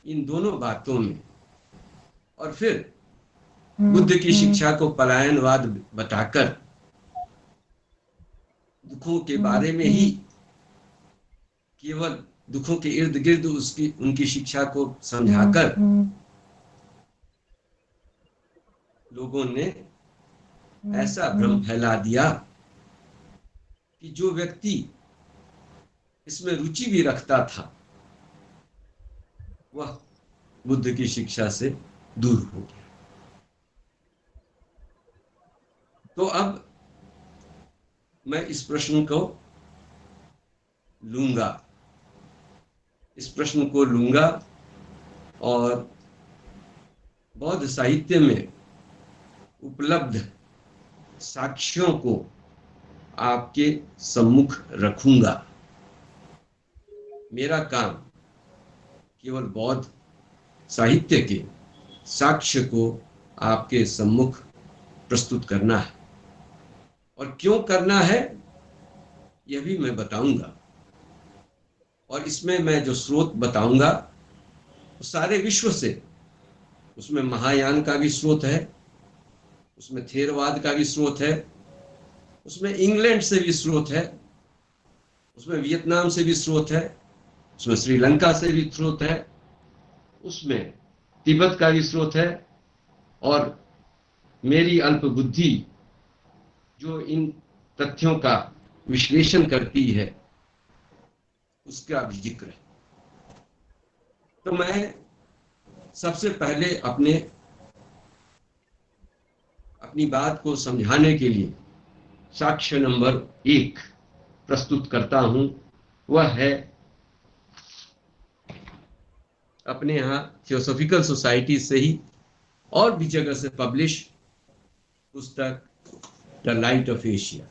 इन दोनों बातों में, और फिर बुद्ध की शिक्षा को पलायनवाद बताकर दुखों के बारे में ही, केवल दुखों के इर्द गिर्द उसकी उनकी शिक्षा को समझाकर लोगों ने ऐसा भ्रम फैला दिया कि जो व्यक्ति इसमें रुचि भी रखता था वह बुद्ध की शिक्षा से दूर हो गया। तो अब मैं इस प्रश्न को लूंगा, और बौद्ध साहित्य में उपलब्ध साक्ष्यों को आपके सम्मुख रखूंगा। मेरा काम केवल बौद्ध साहित्य के साक्ष्य को आपके सम्मुख प्रस्तुत करना है, और क्यों करना है यह भी मैं बताऊंगा। और इसमें मैं जो स्रोत बताऊंगा वो सारे विश्व से, उसमें महायान का भी स्रोत है, उसमें थेरवाद का भी स्रोत है, उसमें इंग्लैंड से भी स्रोत है, उसमें वियतनाम से भी स्रोत है, उसमें श्रीलंका से भी स्रोत है, उसमें तिब्बत का भी स्रोत है, और मेरी अल्प बुद्धि जो इन तथ्यों का विश्लेषण करती है उसका भी जिक्र है। तो मैं सबसे पहले अपनी बात को समझाने के लिए साक्ष्य नंबर 1 प्रस्तुत करता हूं। वह है अपने यहाँ थियोसॉफिकल सोसाइटी से ही और भी जगह से पब्लिश पुस्तक the light of Asia.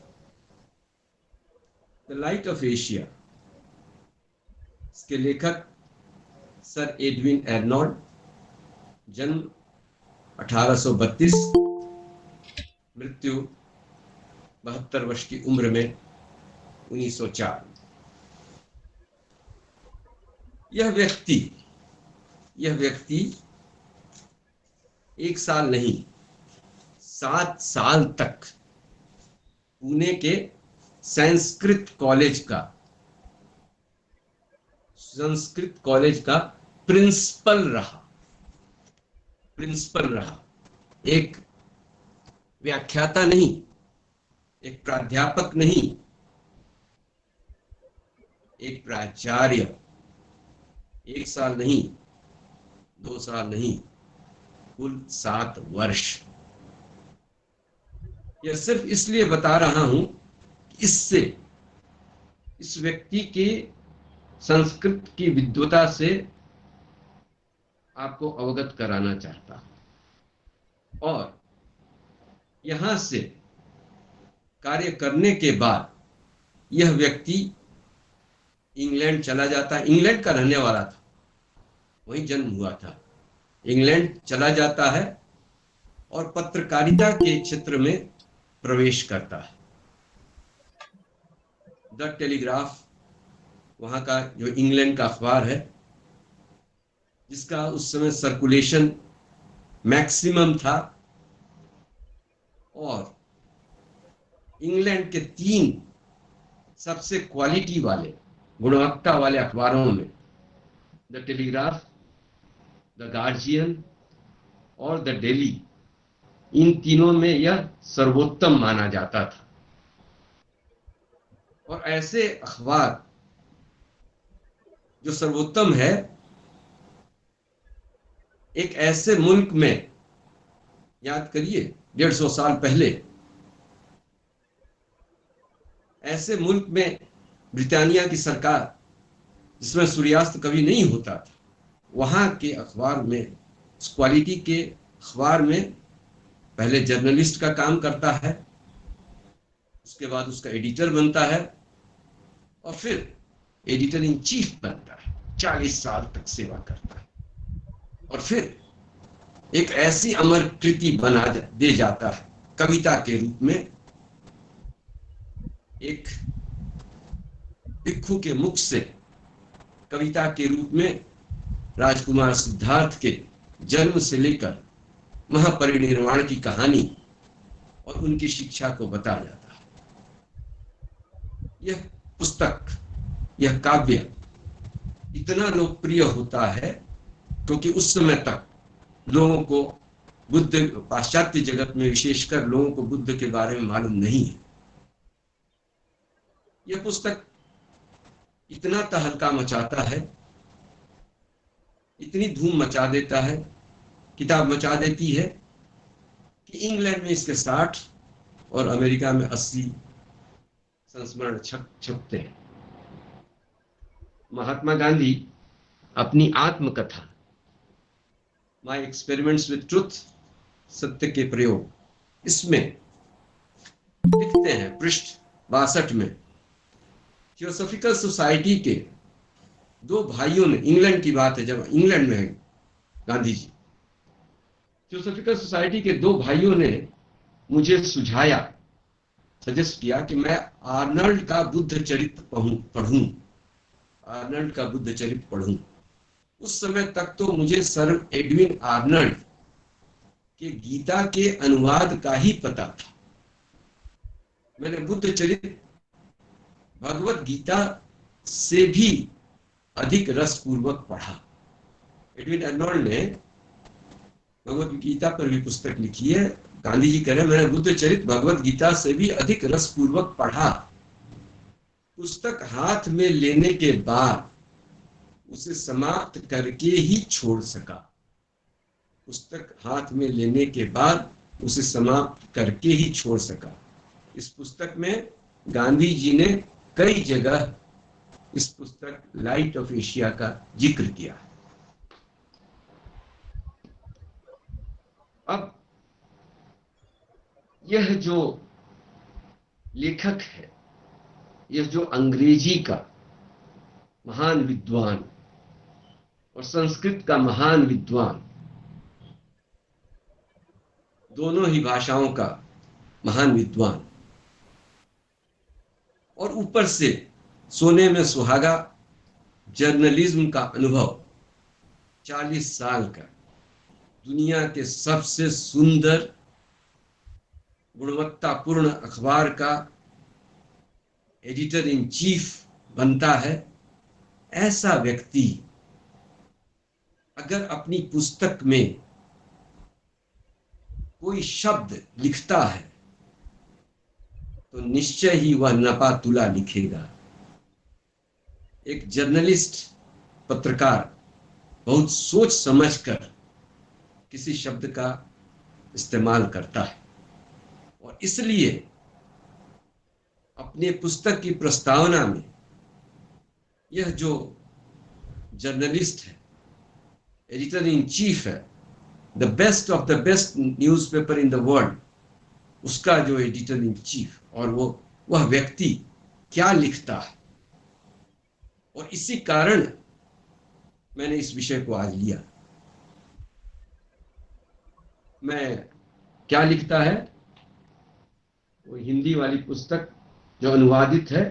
The light of Asia, इसके लेखक सर एडविन एर्नोल्ड, जन्म 1832, मृत्यु 72 वर्ष की उम्र में 1904। यह व्यक्ति 1 साल नहीं 7 साल तक पुणे के संस्कृत कॉलेज का प्रिंसिपल रहा। एक व्याख्याता नहीं, एक प्राध्यापक नहीं, एक प्राचार्य। 1 साल नहीं, 2 साल नहीं, कुल 7 वर्ष। यह सिर्फ इसलिए बता रहा हूं, इससे इस व्यक्ति के संस्कृत की विद्वता से आपको अवगत कराना चाहता हूं। और यहां से कार्य करने के बाद यह व्यक्ति इंग्लैंड चला जाता है। इंग्लैंड का रहने वाला था, वहीं जन्म हुआ था। इंग्लैंड चला जाता है और पत्रकारिता के क्षेत्र में प्रवेश करता है। द टेलीग्राफ, वहां का जो इंग्लैंड का अखबार है, जिसका उस समय सर्कुलेशन मैक्सिमम था, और इंग्लैंड के 3 सबसे क्वालिटी वाले, गुणवत्ता वाले अखबारों में द टेलीग्राफ, द गार्जियन और द डेली, इन तीनों में यह सर्वोत्तम माना जाता था। और ऐसे अखबार जो सर्वोत्तम है, एक ऐसे मुल्क में, याद करिए 150 साल पहले, ऐसे मुल्क में ब्रिटानिया की सरकार, जिसमें सूर्यास्त कभी नहीं होता था, वहां के अखबार में, उस क्वालिटी के अखबार में पहले जर्नलिस्ट का काम करता है, उसके बाद उसका एडिटर बनता है, और फिर एडिटर इन चीफ बनता है। 40 साल तक सेवा करता है, और फिर एक ऐसी अमर कृति बना दे जाता है कविता के रूप में, एक भिक्षु के मुख से कविता के रूप में राजकुमार सिद्धार्थ के जन्म से लेकर महापरिनिर्वाण की कहानी और उनकी शिक्षा को बताया जाता है। यह पुस्तक, यह काव्य इतना लोकप्रिय होता है क्योंकि उस समय तक लोगों को बुद्ध, पाश्चात्य जगत में विशेषकर लोगों को बुद्ध के बारे में मालूम नहीं है। यह पुस्तक इतना तहलका मचाता है, इतनी धूम मचा देता है, किताब मचा देती है कि इंग्लैंड में इसके 60 और अमेरिका में 80 संस्मरण छपते हैं। महात्मा गांधी अपनी आत्मकथा माय एक्सपेरिमेंट्स विद ट्रुथ, सत्य के प्रयोग, इसमें लिखते हैं पृष्ठ 62 में, थियोसॉफिकल सोसाइटी के दो भाइयों ने, इंग्लैंड की बात है, जब इंग्लैंड में है गांधी जी, थियोसॉफिकल सोसाइटी के दो भाइयों ने मुझे सुझाया, सजेस्ट किया कि मैं आर्नल्ड का बुद्ध चरित्र पढ़ूं, आर्नल्ड का बुद्ध चरित्र पढ़ूं। उस समय तक तो मुझे सर एडविन आर्नल्ड के गीता के अनुवाद का ही पता था। मैंने बुद्ध चरित्र भगवत गीता से भी अधिक रसपूर्वक पढ़ा। एडविन आर्नल्ड ने भगवत गीता पर भी पुस्तक लिखी है। गांधी जी कह रहे, मैंने बुद्ध चरित्र भगवत गीता से भी अधिक रसपूर्वक पढ़ा। पुस्तक हाथ में लेने के बाद उसे समाप्त करके ही छोड़ सका। पुस्तक हाथ में लेने के बाद उसे समाप्त करके ही छोड़ सका। इस पुस्तक में गांधी जी ने कई जगह इस पुस्तक लाइट ऑफ एशिया का जिक्र किया। अब यह जो लेखक है, यह जो अंग्रेजी का महान विद्वान और संस्कृत का महान विद्वान, दोनों ही भाषाओं का महान विद्वान, और ऊपर से सोने में सुहागा जर्नलिज्म का अनुभव, 40 साल का, दुनिया के सबसे सुंदर गुणवत्तापूर्ण अखबार का एडिटर इन चीफ बनता है, ऐसा व्यक्ति अगर अपनी पुस्तक में कोई शब्द लिखता है तो निश्चय ही वह नपा तुला लिखेगा। एक जर्नलिस्ट, पत्रकार बहुत सोच समझकर किसी शब्द का इस्तेमाल करता है, और इसलिए अपने पुस्तक की प्रस्तावना में यह जो जर्नलिस्ट है, एडिटर इन चीफ है, the best of the best newspaper in the world, उसका जो एडिटर इन चीफ, और वह व्यक्ति क्या लिखता है, और इसी कारण मैंने इस विषय को आज लिया। मैं क्या लिखता है, वो हिंदी वाली पुस्तक जो अनुवादित है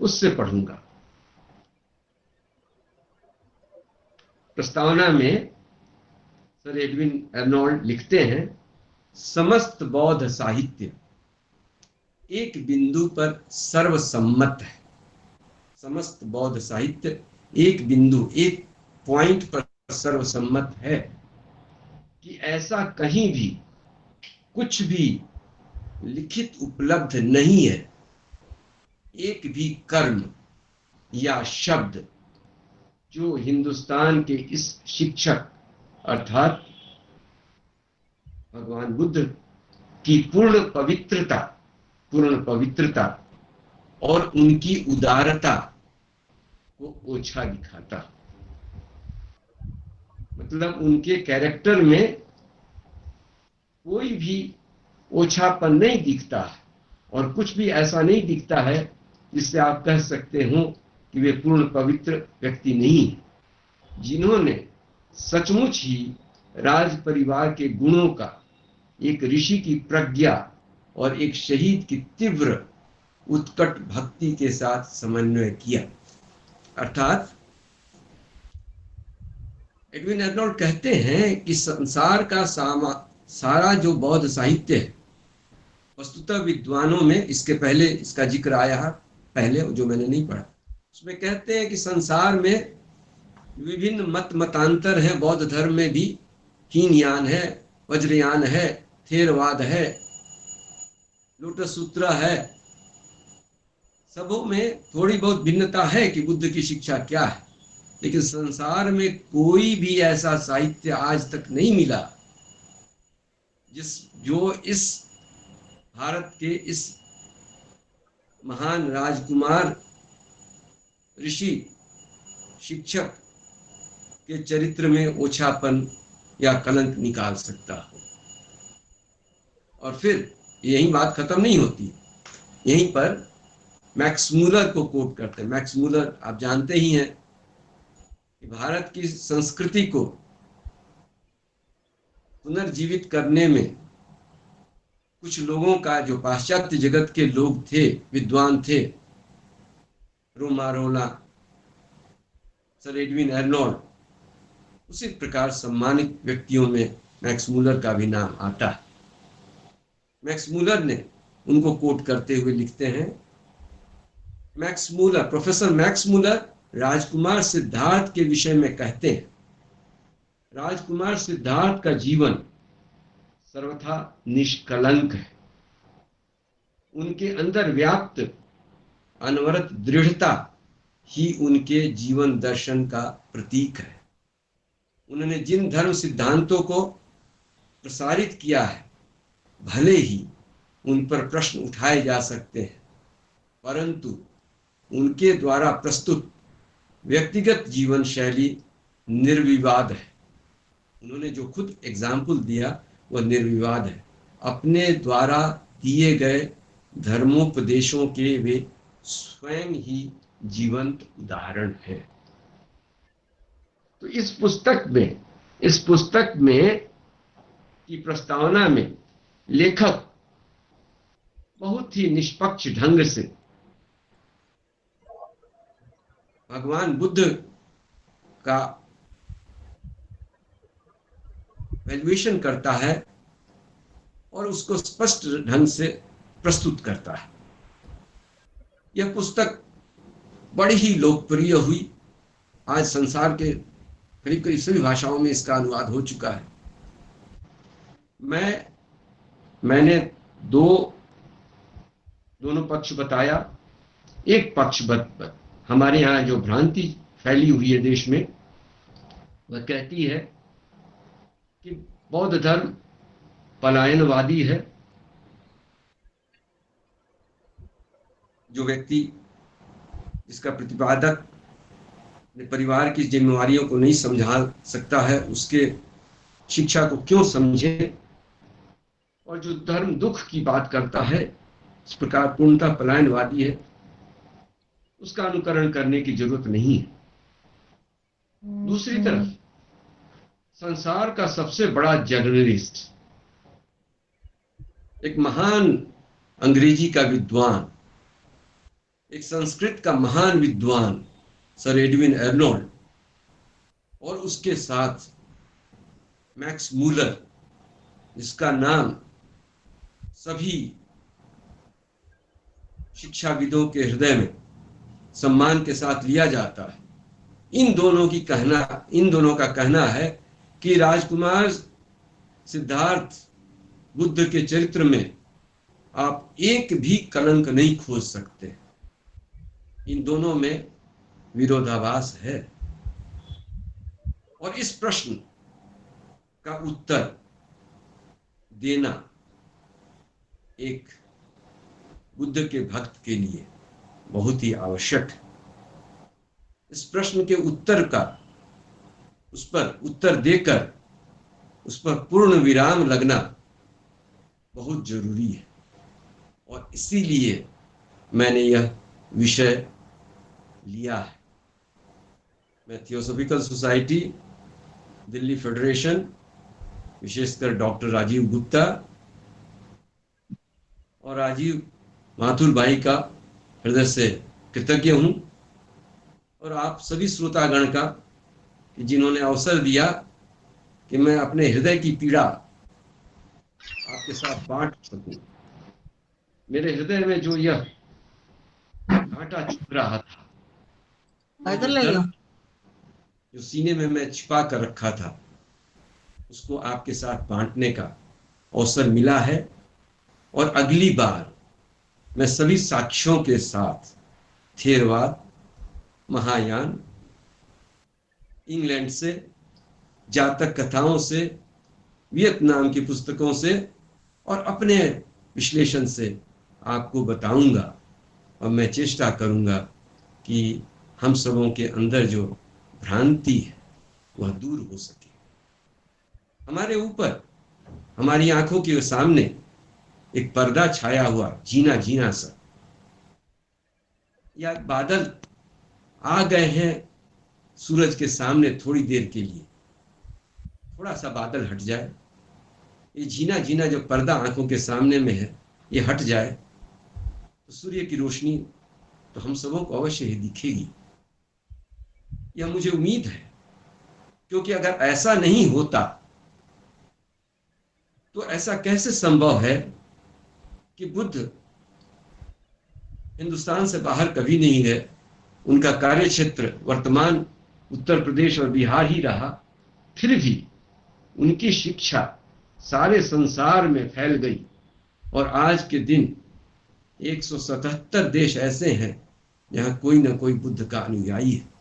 उससे पढ़ूंगा। प्रस्तावना में सर एडविन आर्नोल्ड लिखते हैं, समस्त बौद्ध साहित्य एक बिंदु पर सर्वसम्मत है। समस्त बौद्ध साहित्य एक बिंदु, एक पॉइंट पर सर्वसम्मत है कि ऐसा कहीं भी कुछ भी लिखित उपलब्ध नहीं है, एक भी कर्म या शब्द जो हिंदुस्तान के इस शिक्षक अर्थात भगवान बुद्ध की पूर्ण पवित्रता और उनकी उदारता को ओछा दिखाता। मतलब उनके कैरेक्टर में कोई भी ओछापन नहीं दिखता है, और कुछ भी ऐसा नहीं दिखता है जिससे आप कह सकते हो कि वे पूर्ण पवित्र व्यक्ति नहीं है। जिन्होंने सचमुच ही राज परिवार के गुणों का, एक ऋषि की प्रज्ञा और एक शहीद की तीव्र उत्कट भक्ति के साथ समन्वय किया। अर्थात एडविन अर्नोल्ड कहते हैं कि संसार का सारा जो बौद्ध साहित्य है, वस्तुतः विद्वानों में इसके पहले इसका जिक्र आया है, पहले जो मैंने नहीं पढ़ा, उसमें कहते हैं कि संसार में विभिन्न मतांतर हैं। बौद्ध धर्म में भी हीनयान है, वज्रयान है, थेरवाद है, लोटस सूत्र है, सबों में थोड़ी बहुत भिन्नता है कि बुद्ध की शिक्षा क्या है। लेकिन संसार में कोई भी ऐसा साहित्य आज तक नहीं मिला जो इस भारत के इस महान राजकुमार, ऋषि, शिक्षक के चरित्र में ओछापन या कलंक निकाल सकता हो। और फिर यही बात खत्म नहीं होती, यहीं पर मैक्स मूलर को कोट करते हैं। मैक्स मूलर आप जानते ही हैं कि भारत की संस्कृति को पुनर्जीवित करने में कुछ लोगों का, जो पाश्चात्य जगत के लोग थे, विद्वान थे, रोमारोला, सर एडविन अर्नोल्ड, उसी प्रकार सम्मानित व्यक्तियों में मैक्स मूलर का भी नाम आता है। मैक्स मूलर ने उनको कोट करते हुए लिखते हैं, Max Muller, professor Max Muller राजकुमार सिद्धार्थ के विषय में कहते हैं, राजकुमार सिद्धार्थ का जीवन सर्वथा निष्कलंक है। उनके अंदर व्याप्त अनवरत दृढ़ता ही उनके जीवन दर्शन का प्रतीक है। उन्होंने जिन धर्म सिद्धांतों को प्रसारित किया है, भले ही उन पर प्रश्न उठाए जा सकते हैं, परंतु उनके द्वारा प्रस्तुत व्यक्तिगत जीवन शैली निर्विवाद है। उन्होंने जो खुद एग्जाम्पल दिया वह निर्विवाद है। अपने द्वारा दिए गए धर्मोपदेशों के वे स्वयं ही जीवंत उदाहरण है। तो इस पुस्तक में की प्रस्तावना में लेखक बहुत ही निष्पक्ष ढंग से भगवान बुद्ध का वैल्यूएशन करता है और उसको स्पष्ट ढंग से प्रस्तुत करता है। यह पुस्तक बड़ी ही लोकप्रिय हुई। आज संसार के करीब करीब सभी भाषाओं में इसका अनुवाद हो चुका है। मैंने दोनों पक्ष बताया। एक पक्ष हमारे यहाँ जो भ्रांति फैली हुई है देश में, वह कहती है कि बौद्ध धर्म पलायनवादी है। जो व्यक्ति, जिसका प्रतिपादक अपने परिवार की जिम्मेवारियों को नहीं समझा सकता है, उसके शिक्षा को क्यों समझे। और जो धर्म दुख की बात करता है, इस प्रकार पूर्णतः पलायनवादी है, उसका अनुकरण करने की जरूरत नहीं है। दूसरी तरफ संसार का सबसे बड़ा जर्नलिस्ट, एक महान अंग्रेजी का विद्वान, एक संस्कृत का महान विद्वान सर एडविन अर्नोल्ड, और उसके साथ मैक्स मूलर, जिसका नाम सभी शिक्षाविदों के हृदय में सम्मान के साथ लिया जाता है। इन दोनों का कहना है कि राजकुमार सिद्धार्थ बुद्ध के चरित्र में आप एक भी कलंक नहीं खोज सकते। इन दोनों में विरोधाभास है। और इस प्रश्न का उत्तर देना एक बुद्ध के भक्त के लिए बहुत ही आवश्यक है। इस प्रश्न के उस पर उत्तर देकर उस पर पूर्ण विराम लगना बहुत जरूरी है। और इसीलिए मैंने यह विषय लिया है। मैं थियोसॉफिकल सोसाइटी, दिल्ली फेडरेशन, विशेषकर डॉक्टर राजीव गुप्ता और राजीव माथुर भाई का हृदय से कृतज्ञ हूं, और आप सभी श्रोतागण का कि जिन्होंने अवसर दिया कि मैं अपने हृदय की पीड़ा आपके साथ बांट सकूं। मेरे हृदय में जो यह कांटा चुभ रहा था, ये जो दर्द जो सीने में मैं छिपा कर रखा था, उसको आपके साथ बांटने का अवसर मिला है। और अगली बार मैं सभी साक्ष्यों के साथ थेरवाद, महायान, इंग्लैंड से, जातक कथाओं से, वियतनाम की पुस्तकों से और अपने विश्लेषण से आपको बताऊंगा, और मैं चेष्टा करूंगा कि हम सबों के अंदर जो भ्रांति है वह दूर हो सके। हमारे ऊपर, हमारी आंखों के सामने एक पर्दा छाया हुआ, जीना जीना सा, या बादल आ गए हैं सूरज के सामने थोड़ी देर के लिए, थोड़ा सा बादल हट जाए, ये जीना जीना जो पर्दा आंखों के सामने में है ये हट जाए, तो सूर्य की रोशनी तो हम सबों को अवश्य ही दिखेगी। यह मुझे उम्मीद है, क्योंकि अगर ऐसा नहीं होता तो ऐसा कैसे संभव है कि बुद्ध हिंदुस्तान से बाहर कभी नहीं गए, उनका कार्य क्षेत्र वर्तमान उत्तर प्रदेश और बिहार ही रहा, फिर भी उनकी शिक्षा सारे संसार में फैल गई, और आज के दिन 177 देश ऐसे हैं जहां कोई ना कोई बुद्ध का अनुयायी है।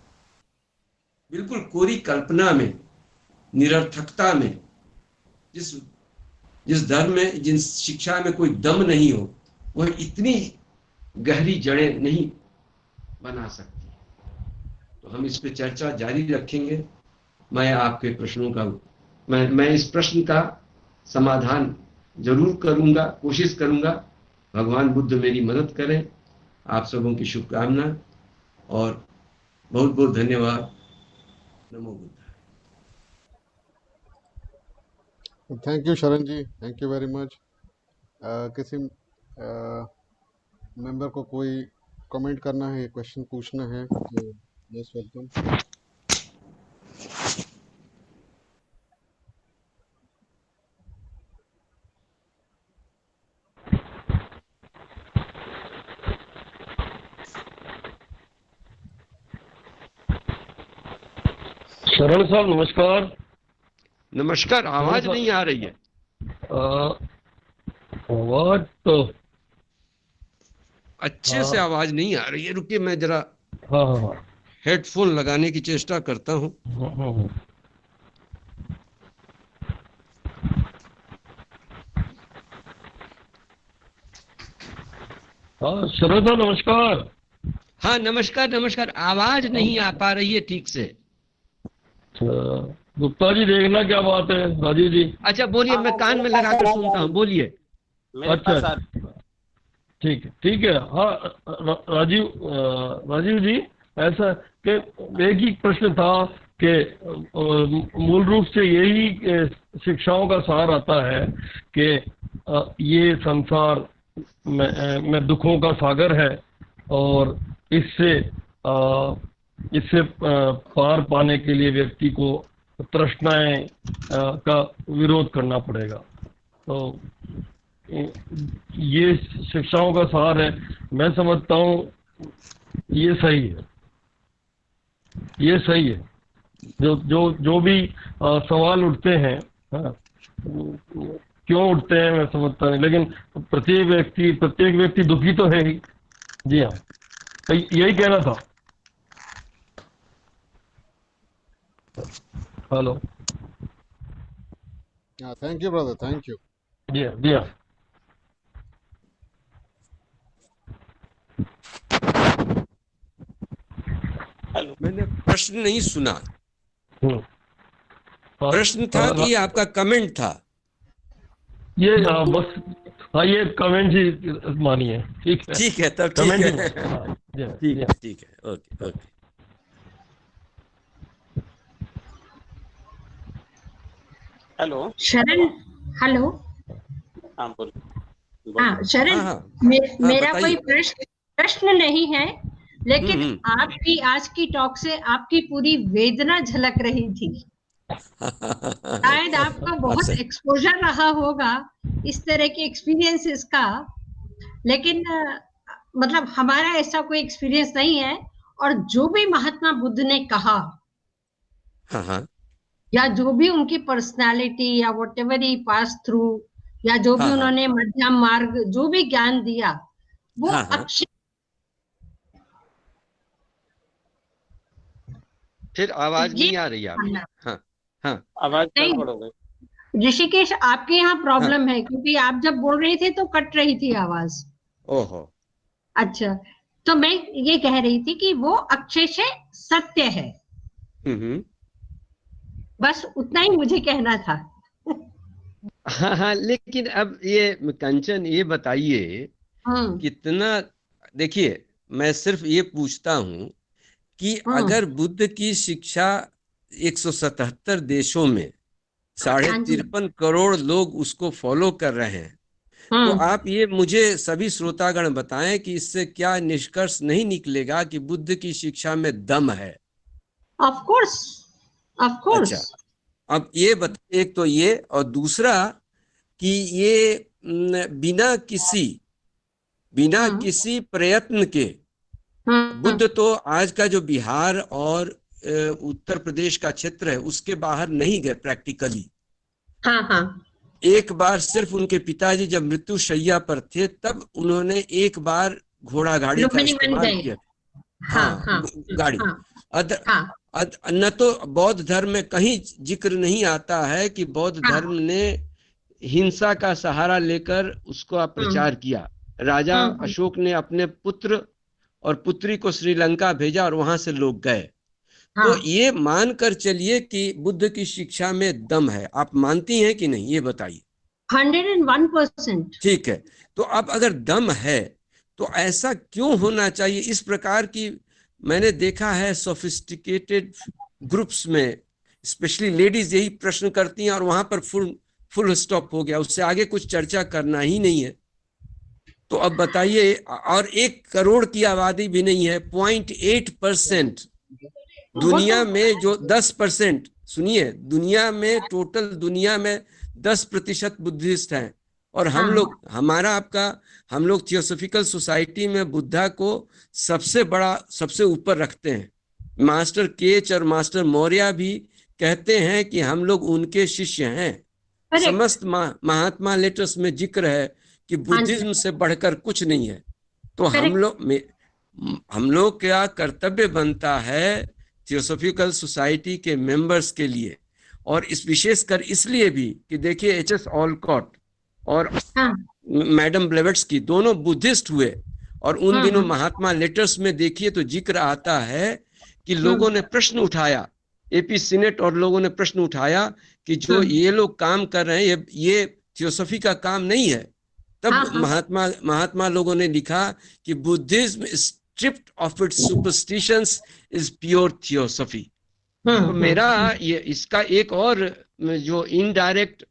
बिल्कुल कोरी कल्पना में, निरर्थकता में, जिस जिस धर्म में, जिस शिक्षा में कोई दम नहीं हो, वह इतनी गहरी जड़ें नहीं बना सकती। तो हम इस पे चर्चा जारी रखेंगे। मैं आपके प्रश्नों का मैं इस प्रश्न का समाधान जरूर करूंगा, कोशिश करूंगा। भगवान बुद्ध मेरी मदद करें। आप सबों की शुभकामना और बहुत बहुत धन्यवाद। नमो बुद्ध। थैंक यू शरण जी, थैंक यू वेरी मच। किसी मेंबर को कोई कमेंट करना है, क्वेश्चन पूछना है तो मोस्ट वेलकम। शरण साहब नमस्कार। नमस्कार। आवाज नहीं आ रही है। आवाज तो अच्छे से आवाज नहीं आ रही है। रुकिए, मैं जरा हाँ हेडफोन लगाने की चेष्टा करता हूँ। हाँ शरण साहब नमस्कार। हाँ नमस्कार नमस्कार। आवाज नहीं आ पा रही है ठीक से। गुप्ता जी देखना क्या बात है। राजीव जी अच्छा बोलिए, मैं कान में लगाकर सुनता हूँ, बोलिए। अच्छा ठीक है। हाँ राजीव जी, ऐसा कि एक ही प्रश्न था कि मूल रूप से यही शिक्षाओं का सार आता है कि ये संसार में दुखों का सागर है, और इससे पार पाने के लिए व्यक्ति को तृष्णाएं का विरोध करना पड़ेगा। तो ये शिक्षाओं का सार है। मैं समझता हूँ ये सही है, ये सही है। जो भी सवाल उठते हैं, हाँ, क्यों उठते हैं मैं समझता नहीं, लेकिन प्रत्येक व्यक्ति दुखी तो है ही। जी हाँ, तो यही कहना था। Hello. Thank you brother, thank you. जी हाँ। मैंने प्रश्न नहीं सुना। प्रश्न था कि ये आपका कमेंट था? ये बस हाँ, ये कमेंट ही मानिए। ठीक है, ठीक है, तब ठीक है। ठीक है। ठीक है, ओके ओके। हेलो शरण, हेलो। हाँ बोल। हाँ शरण, हाँ हाँ हाँ, मेरा कोई बताइए। प्रश्न प्रश्न नहीं है, लेकिन हम्म। आपकी आज की टॉक से आपकी पूरी वेदना झलक रही थी। शायद आपका बहुत अच्छा। एक्सपोजर रहा होगा इस तरह के एक्सपीरियंसेस का, लेकिन मतलब हमारा ऐसा कोई एक्सपीरियंस नहीं है। और जो भी महात्मा बुद्ध ने कहा, हाँ हाँ या जो भी उनकी पर्सनालिटी या what ever he pass through, या जो भी हाँ हाँ उन्होंने मध्यम मार्ग जो भी ज्ञान दिया, वो हाँ हाँ। अक्षय। फिर आवाज ये नहीं आ रही आपकी। हाँ हाँ आवाज नहीं, गड़बड़ हो गई। ऋषिकेश आपके यहाँ हाँ। प्रॉब्लम है, क्योंकि आप जब बोल रहे थे तो कट रही थी आवाज। ओहो। अच्छा, तो मैं ये कह रही थी कि वो अक्षय से सत्य है, हम्म। बस उतना ही मुझे कहना था। हाँ हाँ, लेकिन अब ये कंचन ये बताइए हम्म कितना, देखिए मैं सिर्फ ये पूछता हूं कि हम्म अगर बुद्ध की शिक्षा 177 देशों में साढ़े हाँ जी। 53 करोड़ लोग उसको फॉलो कर रहे हैं, तो हम्म आप ये मुझे सभी श्रोतागण बताएं कि इससे क्या निष्कर्ष नहीं निकलेगा कि बुद्ध की शिक्षा में दम है। Of course, of course. अच्छा, अब ये एक तो ये, और दूसरा कि ये बिना हम्म किसी प्रयत्न के हम्म बुद्ध तो आज का जो बिहार और उत्तर प्रदेश का क्षेत्र है उसके बाहर नहीं गए प्रैक्टिकली। हाँ हाँ, एक बार सिर्फ उनके पिताजी जब मृत्यु शैया पर थे तब उन्होंने एक बार घोड़ा गाड़ी का लुम्बिनी बन इस्तेमाल गए। किया। हाँ हाँ, हाँ गाड़ी। हाँ अद, हाँ न तो बौद्ध धर्म में कहीं जिक्र नहीं आता है कि बौद्ध हाँ। धर्म ने हिंसा का सहारा लेकर उसको हम्म प्रचार किया। राजा हम्म अशोक ने अपने पुत्र और पुत्री को श्रीलंका भेजा और वहां से लोग गए। तो हाँ, ये मानकर चलिए कि बुद्ध की शिक्षा में दम है, आप मानती हैं कि नहीं ये बताइए। 101%। ठीक है, तो अब अगर दम है तो ऐसा क्यों होना चाहिए इस प्रकार की। मैंने देखा है सोफिस्टिकेटेड ग्रुप्स में स्पेशली लेडीज यही प्रश्न करती हैं और वहां पर फुल फुल स्टॉप हो गया, उससे आगे कुछ चर्चा करना ही नहीं है। तो अब बताइए, और 1 करोड़ की आबादी भी नहीं है, 0.8%। वो तो दुनिया में जो 10%, सुनिए, दुनिया में टोटल दुनिया में 10% बुद्धिस्ट हैं। और हम हाँ लोग हम लोग थियोसॉफिकल सोसाइटी में बुद्धा को सबसे बड़ा सबसे ऊपर रखते हैं। मास्टर केच और मास्टर मौर्य भी कहते हैं कि हम लोग उनके शिष्य हैं। करेक्ट। समस्त महात्मा लेटर्स में जिक्र है कि हाँ जी, बुद्धिज्म से बढ़कर कुछ नहीं है। तो करेक्ट। हम लोग क्या कर्तव्य बनता है थियोसॉफिकल सोसाइटी के मेंबर्स के लिए, और इस विशेषकर इसलिए भी कि देखिए एच.एस. ऑलकॉट और हाँ मैडम ब्लेवेट्स्की दोनों बुद्धिस्ट हुए, और उन दिनों हम्म महात्मा लेटर्स में देखिए तो जिक्र आता है कि लोगों हम्म ने प्रश्न उठाया, एपी सीनेट और लोगों ने प्रश्न उठाया कि जो हम्म, ये लोग काम कर रहे हैं ये थियोसॉफी का काम नहीं है। तब हाँ हाँ महात्मा लोगों ने लिखा कि Buddhism stripped of its superstitions is pure theosophy. तो मेरा ये इसका एक और जो इनडायरेक्ट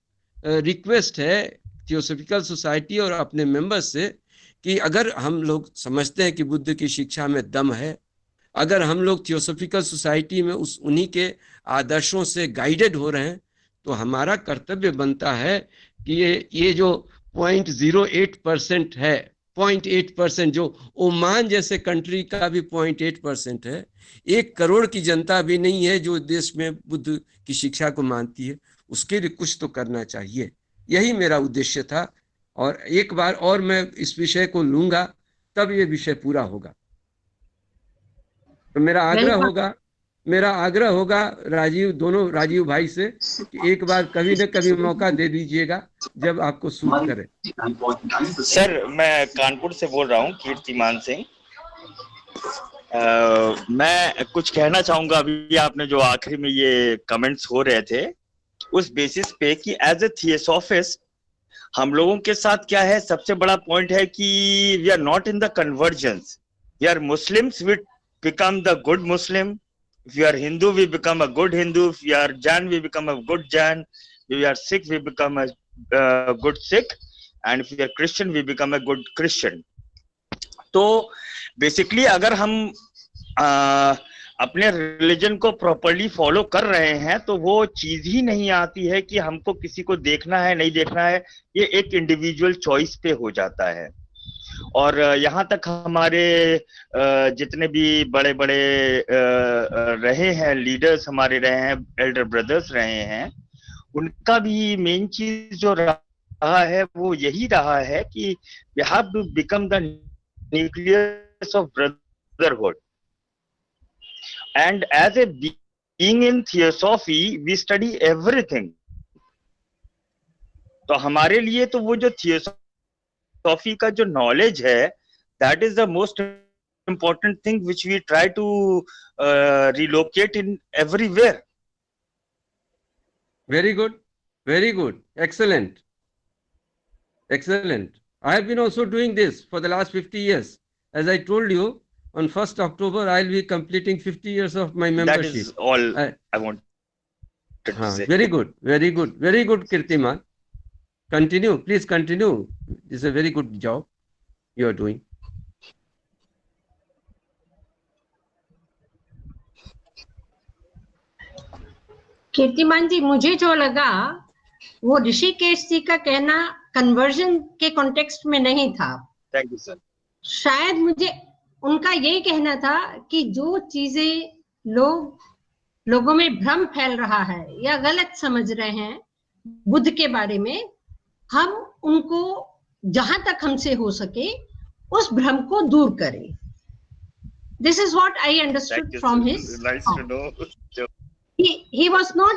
रिक्वेस्ट है थियोसॉफिकल सोसाइटी और अपने मेंबर्स से कि अगर हम लोग समझते हैं कि बुद्ध की शिक्षा में दम है, अगर हम लोग थियोसॉफिकल सोसाइटी में उन्हीं के आदर्शों से गाइडेड हो रहे हैं, तो हमारा कर्तव्य बनता है कि ये जो 0.08% है, 0.8% जो ओमान जैसे कंट्री का भी 0.8% है, 1 करोड़ की जनता भी नहीं है जो देश में बुद्ध की शिक्षा को मानती है, उसके लिए कुछ तो करना चाहिए। यही मेरा उद्देश्य था, और एक बार और मैं इस विषय को लूंगा तब ये विषय पूरा होगा। तो मेरा आग्रह होगा राजीव भाई से कि एक बार कभी न कभी मौका दे दीजिएगा जब आपको सूट करे। सर मैं कानपुर से बोल रहा हूँ, कीर्तिमान सिंह। मैं कुछ कहना चाहूंगा। अभी आपने जो आखिरी में ये कमेंट्स हो रहे थे उस बेसिस पे कि एज ए थियोसॉफिस्ट हम लोगों के साथ क्या है, सबसे बड़ा पॉइंट है कि we are not in the convergence. We are Muslims, we become the good Muslim. If we are Hindu, we become a good Hindu. If we are Jain, we become a good Jain. If we are Sikh, we become a good Sikh. And if we are Christian, we become a good Christian. तो basically अगर हम अपने religion को properly follow कर रहे हैं तो वो चीज ही नहीं आती है कि हमको किसी को देखना है नहीं देखना है, ये एक इंडिविजुअल चॉइस पे हो जाता है। और यहाँ तक हमारे जितने भी बड़े बड़े रहे हैं लीडर्स, हमारे रहे हैं एल्डर ब्रदर्स रहे हैं, उनका भी मेन चीज जो रहा है वो यही रहा है कि we have to become the nucleus of brotherhood. And as a being in theosophy, we study everything. तो हमारे लिए तो वो जो थियोसॉफी का जो नॉलेज है, that is the most important thing which we try to relocate in everywhere. Very good, very good, excellent, excellent. I have been also doing this for the last 50 years. As I told you, on 1st October, I'll be completing 50 years of my membership. That is all I want to say. Very good, very good, very good, Kirtiman. Continue, please continue. It's a very good job you are doing. कीर्तिमान जी, मुझे जो लगा वो ऋषिकेश जी का कहना conversion के context में नहीं था। Thank you sir. शायद मुझे उनका यही कहना था कि जो चीजें लोगों में भ्रम फैल रहा है या गलत समझ रहे हैं बुद्ध के बारे में, हम उनको जहां तक हमसे हो सके उस भ्रम को दूर करें। This is what I understood from his. He was not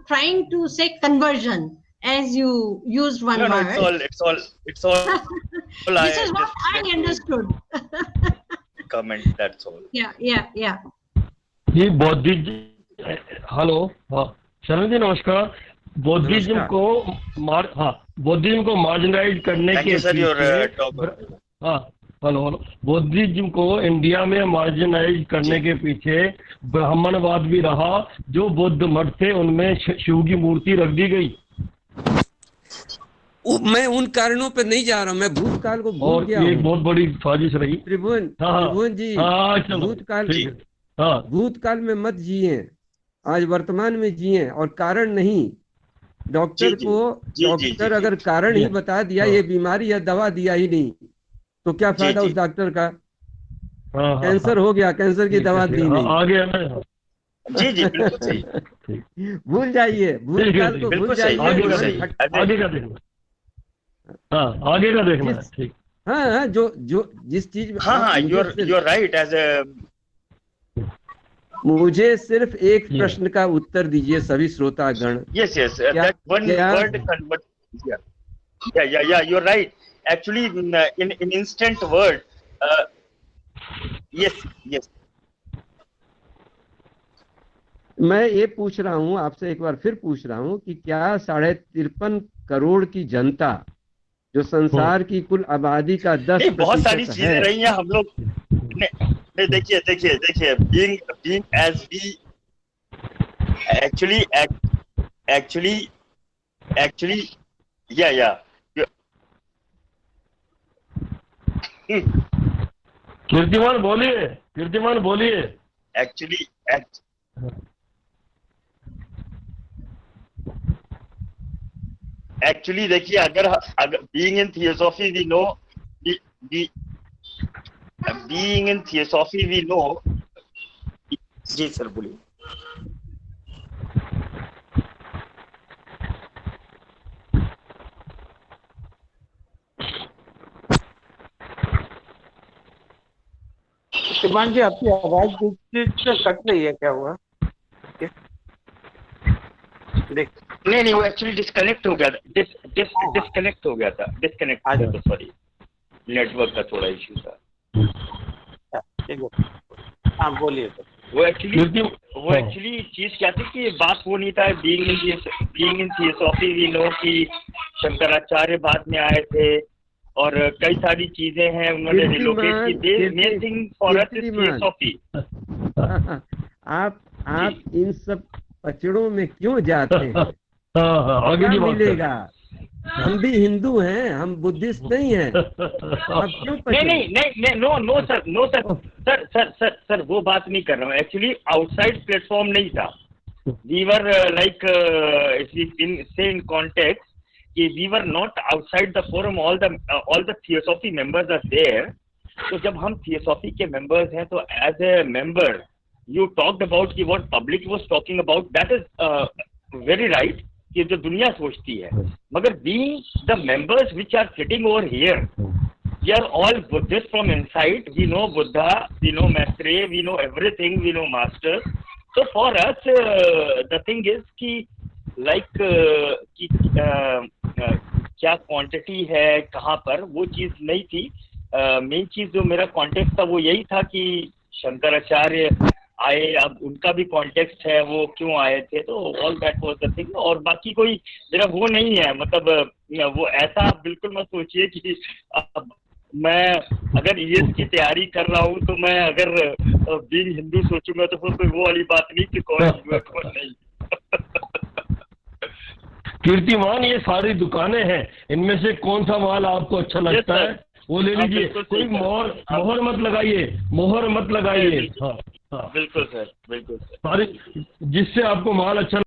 trying to say conversion as you used one word. It's all This is what I understood. Comment, that's all. Yeah. ये बौद्धिज्म, हेलो, हाँ शरण जी नमस्कार। बौद्धिज्म को marginalise करने के पीछे, हाँ hello, बौद्धिज्म को इंडिया में मार्जिनाइज करने के पीछे ब्राह्मणवाद भी रहा। जो बौद्ध मठ थे उनमें शिव की मूर्ति रख दी गई। मैं उन कारणों पर नहीं जा रहा हूँ, मैं भूतकाल को भूल गया। ये बहुत बड़ी साजिश रही। त्रिभुवन जी, भूतकाल में मत जिए, आज वर्तमान में जिए और कारण नहीं। डॉक्टर अगर कारण ही बता दिया ये बीमारी या दवा दिया ही नहीं तो क्या फायदा उस डॉक्टर का। कैंसर हो गया, कैंसर की दवा दी नहीं, आगे जी बिल्कुल सही। भूल जाइए, भूतकाल को भूल जाइए, आगे का देखना। हाँ आगे का देखना, ठीक। हाँ जो जिस चीज में यू आर राइट। एज मुझे सिर्फ एक प्रश्न का उत्तर दीजिए सभी श्रोतागण। Yes that one word convert. Yeah you are right actually in instant word. Yes मैं ये पूछ रहा हूँ आपसे, एक बार फिर पूछ रहा हूँ कि क्या 53 करोड़ की जनता जो संसार की कुल आबादी का 10% बहुत सारी चीजें रही हैं हम लोग ने। देखिए बीइंग एज वी एक्चुअली या कीर्तिमान बोलिए। एक्चुअली देखिए, अगर being in theosophy we know, being in theosophy we know. जी सर बोलिए। शिवान जी, आपकी आवाज कट रही है, क्या हुआ? नहीं वो एक्चुअली डिस्कनेक्ट हो गया था। डिस्कनेक्ट हो गया था, सॉरी, नेटवर्क का थोड़ा इश्यू था। हाँ बोलिए। वो एक्चुअली चीज क्या थी कि बात वो नहीं था। Being in theosophy we know कि शंकराचार्य बाद में आए थे और कई सारी चीजें हैं उन्होंने रिलोकेट की। Main thing for us is theosophy. आप इन सब पचड़ों में क्यों जाते हैं? आगे क्या मिलेगा? हम भी हिंदू हैं, हम बुद्धिस्ट नहीं हैं। आप क्यों नहीं, नो सर, वो बात नहीं कर रहा हूँ। एक्चुअली आउटसाइड प्लेटफॉर्म नहीं था। We were like in context कि we were not outside the forum, all the theosophy members are there. तो जब हम थियोसॉफी के मेंबर्स हैं तो as a member you talked about कि what public was talking about, that is very right कि जो दुनिया सोचती है। मगर being the members which are sitting over here, we are all Buddhists from inside. We know Buddha, we know Maitreya, we know everything, we know Master. So for us, the thing is कि like कि क्या quantity है कहाँ पर, वो चीज़ नहीं थी। Main चीज़ जो मेरा कॉन्टेक्स्ट था वो यही था कि शंकराचार्य आए, अब उनका भी कॉन्टेक्स्ट है, वो क्यों आए थे, तो all that was the thing. और बाकी कोई मेरा वो नहीं है, मतलब वो ऐसा बिल्कुल मत सोचिए कि अब मैं अगर ईएस की तैयारी कर रहा हूँ तो मैं अगर बीइंग हिंदू सोचूंगा तो फिर वो वाली बात नहीं कि कौन हिंदू है कौन नहीं। कीर्तिमान, ये सारी दुकानें हैं, इनमें से कौन सा माल आपको अच्छा लगता है वो ले लीजिए। कोई मोहर मत लगाइए, मोहर मत लगाइए। हाँ, बिल्कुल सर, बिल्कुल सर। सारी जिससे आपको माल अच्छा